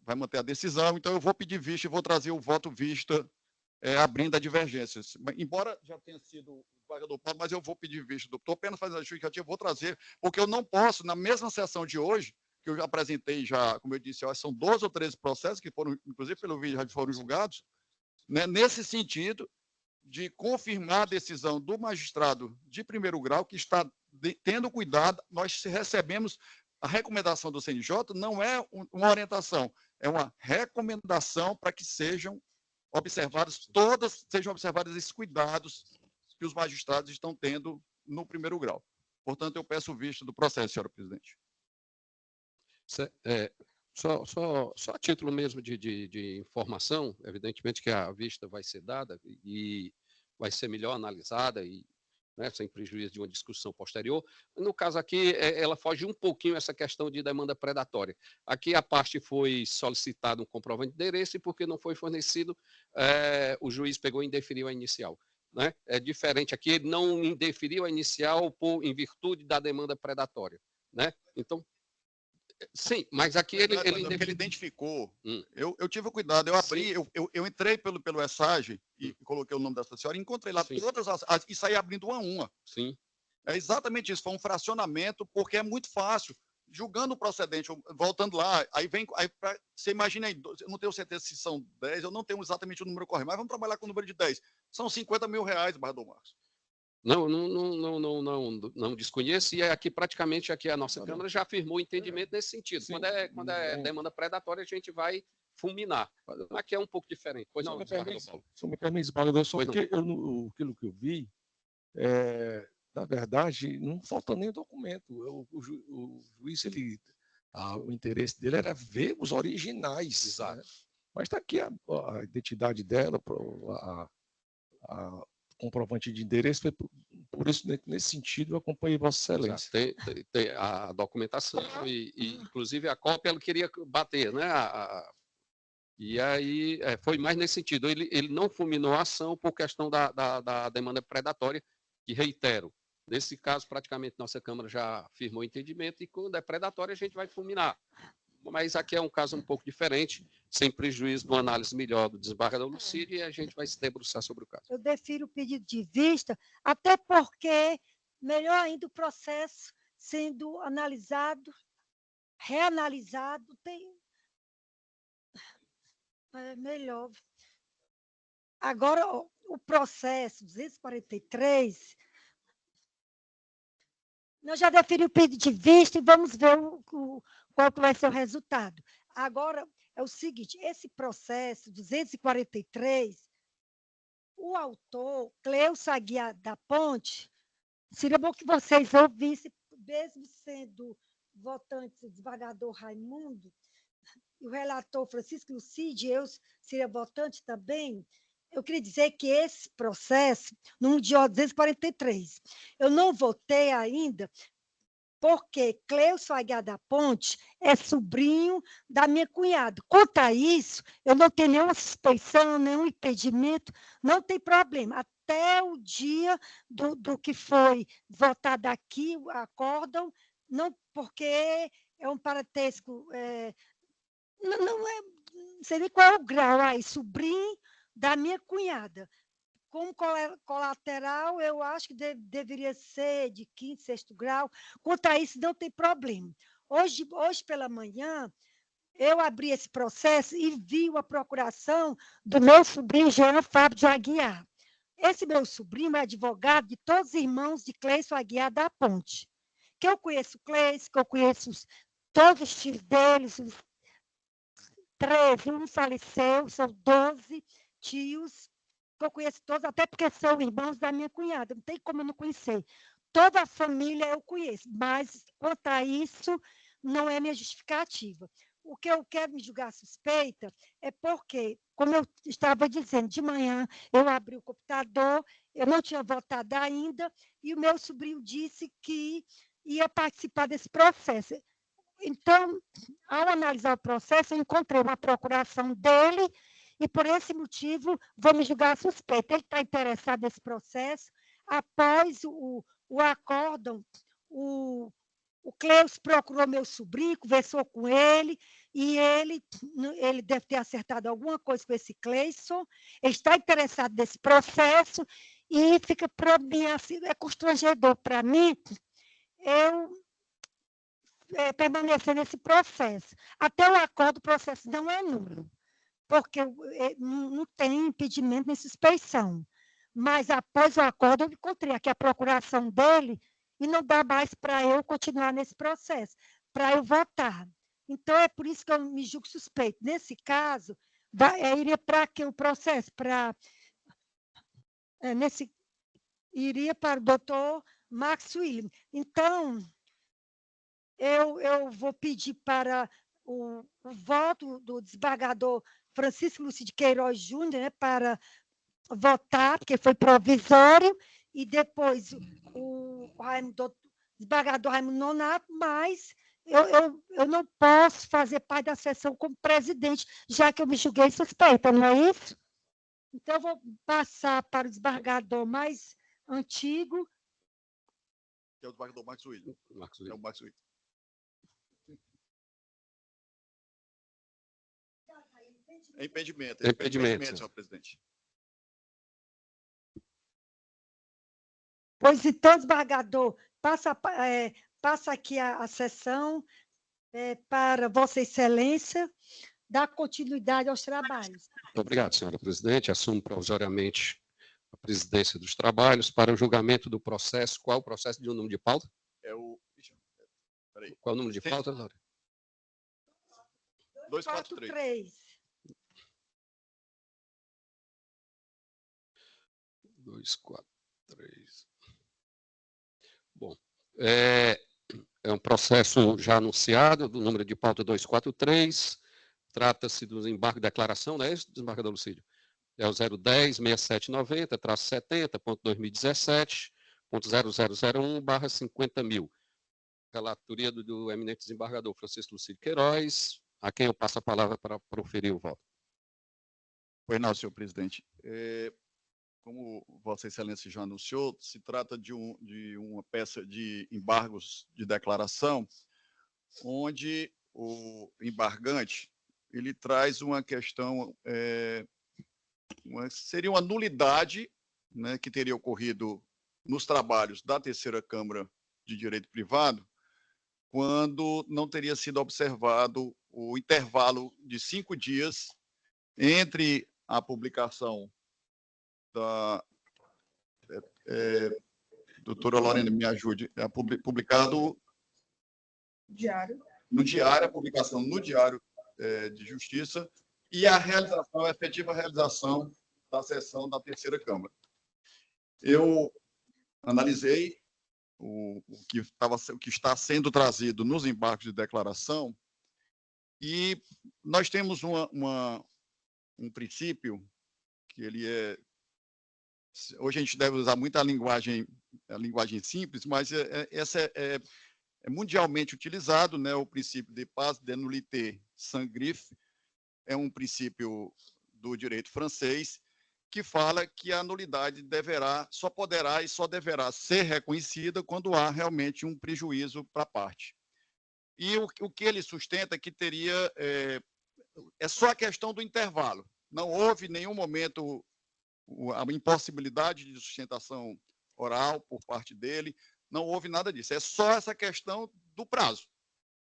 vai manter a decisão, então eu vou pedir vista e vou trazer o voto vista, abrindo a divergências. Embora já tenha sido o desembargador Paulo, mas eu vou pedir vista. Estou apenas fazendo a justificativa, vou trazer, porque eu não posso, na mesma sessão de hoje, que eu já apresentei, como eu disse, são 12 ou 13 processos que foram, inclusive pelo vídeo, já foram julgados, né, nesse sentido de confirmar a decisão do magistrado de primeiro grau, que está tendo cuidado. Nós recebemos a recomendação do CNJ, não é uma orientação, é uma recomendação para que sejam observados esses cuidados que os magistrados estão tendo no primeiro grau. Portanto, eu peço vista do processo, senhora presidente. Só a título mesmo de informação, evidentemente que a vista vai ser dada e vai ser melhor analisada, e, né, sem prejuízo de uma discussão posterior. No caso aqui, ela foge um pouquinho essa questão de demanda predatória. Aqui a parte foi solicitado um comprovante de endereço e porque não foi fornecido, o juiz pegou e indeferiu a inicial. Né? É diferente aqui, ele não indeferiu a inicial em virtude da demanda predatória. Né? Então, sim, mas aqui ele identificou. Eu tive cuidado, eu abri, eu entrei pelo ESAGE e coloquei o nome dessa senhora e encontrei lá todas e saí abrindo uma a uma. Sim. É exatamente isso, foi um fracionamento, porque é muito fácil. Julgando o procedente, voltando lá, você imagina aí, eu não tenho certeza se são 10, eu não tenho exatamente o número correto, mas vamos trabalhar com o número de 10. São 50 mil reais, desembargador Marcos. Não desconheço, e aqui praticamente a nossa Câmara já afirmou o entendimento nesse sentido. Sim, quando é demanda predatória, a gente vai fulminar. Aqui é um pouco diferente. Pois não, se me permite, desembargador, só porque aquilo que eu vi, na verdade, não falta nem documento. O juiz, ele O interesse dele era ver os originais. Exato. Né? Mas está aqui a identidade dela, a comprovante de endereço, foi por isso, nesse sentido, eu acompanhei Vossa Excelência. Tem a documentação e, inclusive, a cópia ela queria bater, né? E aí foi mais nesse sentido. Ele não fulminou a ação por questão da demanda predatória, que, reitero, nesse caso, praticamente, nossa Câmara já firmou o entendimento e, quando é predatória, a gente vai fulminar. Mas aqui é um caso um pouco diferente, sem prejuízo de uma análise melhor do desembargador Lucídio, e a gente vai se debruçar sobre o caso. Eu defiro o pedido de vista, até porque, melhor ainda, o processo sendo analisado, reanalisado, é melhor. Agora, o processo 243, nós já definimos o pedido de vista e vamos ver qual vai ser o resultado. Agora, é o seguinte, esse processo 243, o autor, Cleusa Aguiar da Ponte, seria bom que vocês ouvissem, mesmo sendo votante o desembargador Raimundo, e o relator Francisco Lucídio, eu seria votante também. Eu queria dizer que esse processo, no dia 243, eu não votei ainda, porque Cleusa Aguiar da Ponte é sobrinho da minha cunhada. Quanto a isso, eu não tenho nenhuma suspeição, nenhum impedimento, não tem problema. Até o dia do que foi votado aqui, o acórdão, não, porque é um parentesco, não sei nem qual é o grau aí, sobrinho da minha cunhada. Como colateral, eu acho que deveria ser de quinto, sexto grau. Quanto a isso, não tem problema. Hoje pela manhã, eu abri esse processo e vi a procuração do meu sobrinho, Jean Fábio de Aguiar. Esse meu sobrinho é advogado de todos os irmãos de Cleison Aguiar da Ponte. Que eu conheço Cleison, que eu conheço todos os tios deles, os 13, um faleceu, são 12 tios, que eu conheço todos, até porque são irmãos da minha cunhada, não tem como eu não conhecer. Toda a família eu conheço, mas quanto a isso, não é minha justificativa. O que eu quero me julgar suspeita é porque, como eu estava dizendo, de manhã eu abri o computador, eu não tinha votado ainda, e o meu sobrinho disse que ia participar desse processo. Então, ao analisar o processo, eu encontrei uma procuração dele e, por esse motivo, vou me julgar suspeito. Ele está interessado nesse processo. Após o acórdão, o Cleus procurou meu sobrinho, conversou com ele, e ele deve ter acertado alguma coisa com esse Cleison, ele está interessado nesse processo, e fica para mim, assim, é constrangedor para mim, eu permanecer nesse processo. Até o acordo, o processo não é nulo, porque não tem impedimento nem suspeição. Mas, após o acordo, eu encontrei aqui a procuração dele e não dá mais para eu continuar nesse processo, para eu votar. Então, é por isso que eu me julgo suspeito. Nesse caso, iria para quem o processo? Iria para o doutor Max William. Então, eu vou pedir para o voto do desembargador Francisco Lúcio de Queiroz Júnior, né, para votar, porque foi provisório, e depois o desembargador Raimundo Nonato, mas eu não posso fazer parte da sessão como presidente, já que eu me julguei suspeita, não é isso? Então, eu vou passar para o desembargador mais antigo. Que é o desembargador Max William. É o Max William. É impedimento, senhor presidente. Pois então, desembargador, passa aqui a sessão para Vossa Excelência dar continuidade aos trabalhos. Muito obrigado, senhora presidente. Assumo provisoriamente a presidência dos trabalhos para o julgamento do processo. Qual é o processo de um número de pauta? É o... Peraí. Qual é o número de pauta, Laura? 243. 243. Bom, É um processo já anunciado, do número de pauta 243, trata-se do embargo de declaração, não é isso, desembargador Lucídio? É o 010-6790-70.2017.0001/50.000. Relatoria do eminente desembargador Francisco Lucídio Queiroz, a quem eu passo a palavra para proferir o voto. Pois não, senhor presidente. Como Vossa Excelência já anunciou, se trata de uma peça de embargos de declaração, onde o embargante ele traz uma questão, seria uma nulidade, né, que teria ocorrido nos trabalhos da Terceira Câmara de Direito Privado, quando não teria sido observado o intervalo de 5 dias entre a publicação da... doutora Lorena, me ajude, publicado Diário. no diário, a publicação no Diário de Justiça e a realização, a efetiva realização da sessão da Terceira Câmara. Eu analisei o que está sendo trazido nos embargos de declaração e nós temos um princípio que ele é... Hoje a gente deve usar muito a linguagem simples, mas essa é mundialmente utilizado, né? O princípio de pas de nullité sans griffe é um princípio do direito francês que fala que a nulidade só poderá e só deverá ser reconhecida quando há realmente um prejuízo para a parte. E o que ele sustenta é que teria... é só a questão do intervalo. Não houve em nenhum momento a impossibilidade de sustentação oral por parte dele, não houve nada disso. É só essa questão do prazo.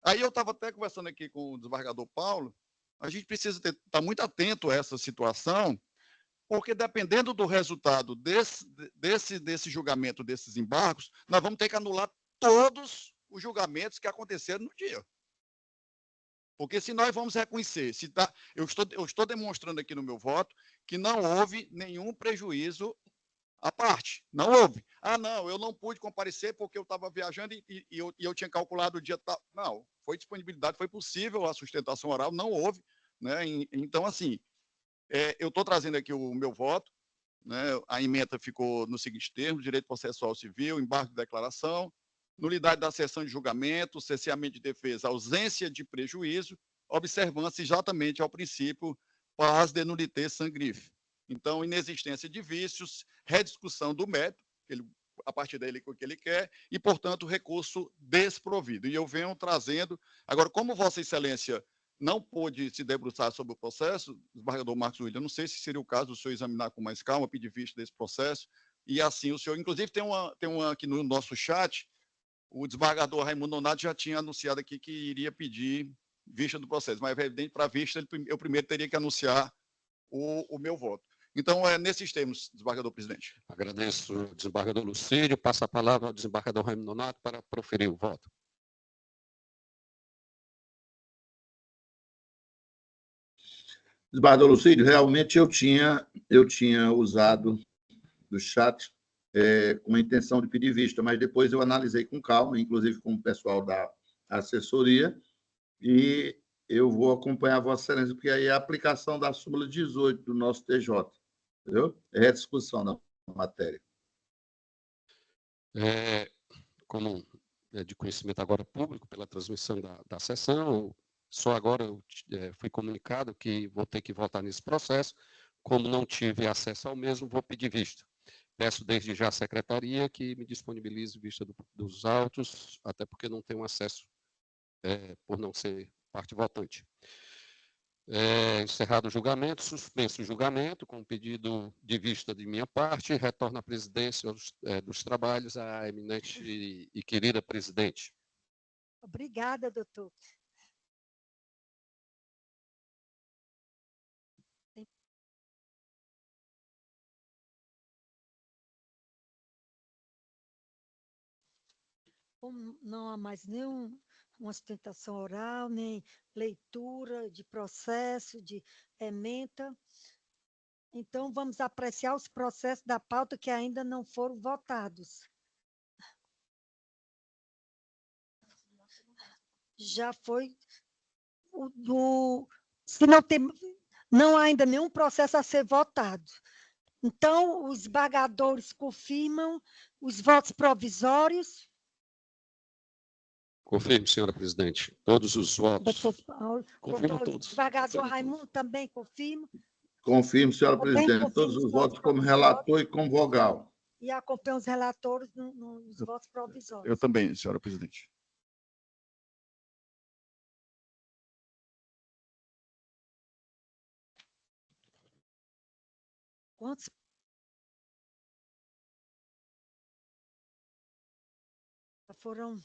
Aí eu estava até conversando aqui com o desembargador Paulo, a gente precisa estar muito atento a essa situação, porque dependendo do resultado desse julgamento, desses embargos, nós vamos ter que anular todos os julgamentos que aconteceram no dia. Porque se nós vamos reconhecer, eu estou demonstrando aqui no meu voto que não houve nenhum prejuízo à parte. Não houve. Ah, não, eu não pude comparecer porque eu estava viajando e eu tinha calculado o dia tal. Não, foi disponibilidade, foi possível a sustentação oral, não houve. Né? Então, assim, eu estou trazendo aqui o meu voto, né? A emenda ficou no seguinte termo: direito processual civil, embargo de declaração, nulidade da sessão de julgamento, cesseamento de defesa, ausência de prejuízo, observância exatamente ao princípio pas de nullité sans griffe. Então, inexistência de vícios, rediscussão do mérito, a partir dele o que ele quer, e, portanto, recurso desprovido. E eu venho trazendo... Agora, como Vossa Excelência não pôde se debruçar sobre o processo, desembargador Marcos William, não sei se seria o caso do senhor examinar com mais calma, pedir vista desse processo, e assim o senhor... Inclusive, tem uma aqui no nosso chat, o desembargador Raimundo Nonato já tinha anunciado aqui que iria pedir vista do processo, mas, é evidente, para vista, eu primeiro teria que anunciar o meu voto. Então, nesses termos, desembargador presidente. Agradeço o desembargador Lucídio. Passa a palavra ao desembargador Raimundo Nonato para proferir o voto. Desembargador Lucídio, realmente eu tinha usado do chat com a intenção de pedir vista, mas depois eu analisei com calma, inclusive com o pessoal da assessoria, e eu vou acompanhar Vossa Excelência, porque aí é a aplicação da súmula 18 do nosso TJ, entendeu? É a discussão da matéria. Como é de conhecimento agora público, pela transmissão da sessão, só agora eu fui comunicado que vou ter que votar nesse processo. Como não tive acesso ao mesmo, vou pedir vista. Peço desde já à secretaria que me disponibilize vista dos autos, até porque não tenho acesso por não ser parte votante. Encerrado o julgamento, suspenso o julgamento, com pedido de vista de minha parte, retorno à presidência dos trabalhos à eminente e querida presidente. Obrigada, doutor. Como não há mais nenhuma sustentação oral, nem leitura de processo, de ementa, então vamos apreciar os processos da pauta que ainda não foram votados. já foi se não tem, não há ainda nenhum processo a ser votado. Então, os embargadores confirmam os votos provisórios. Confirme, senhora presidente, todos os votos. Doutor Paulo, Confirmo todos. O embargador Raimundo também confirma. Confirmo, senhora Também presidente, confirmo todos os os votos votos como provisórios. relator e como vogal. E acompanha os relatores nos votos provisórios. Eu também, senhora presidente. Quantos? Foram.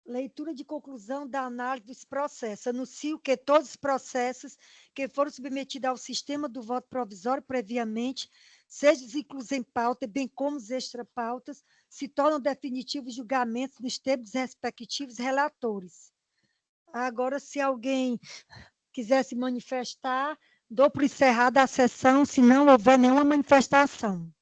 Leitura de conclusão da análise dos processos. Anuncio que todos os processos que foram submetidos ao sistema do voto provisório previamente, sejam inclusos em pauta, bem como os extrapautas, se tornam definitivos julgamentos nos termos dos respectivos relatores. Agora, se alguém quiser se manifestar, dou por encerrada a sessão, se não houver nenhuma manifestação.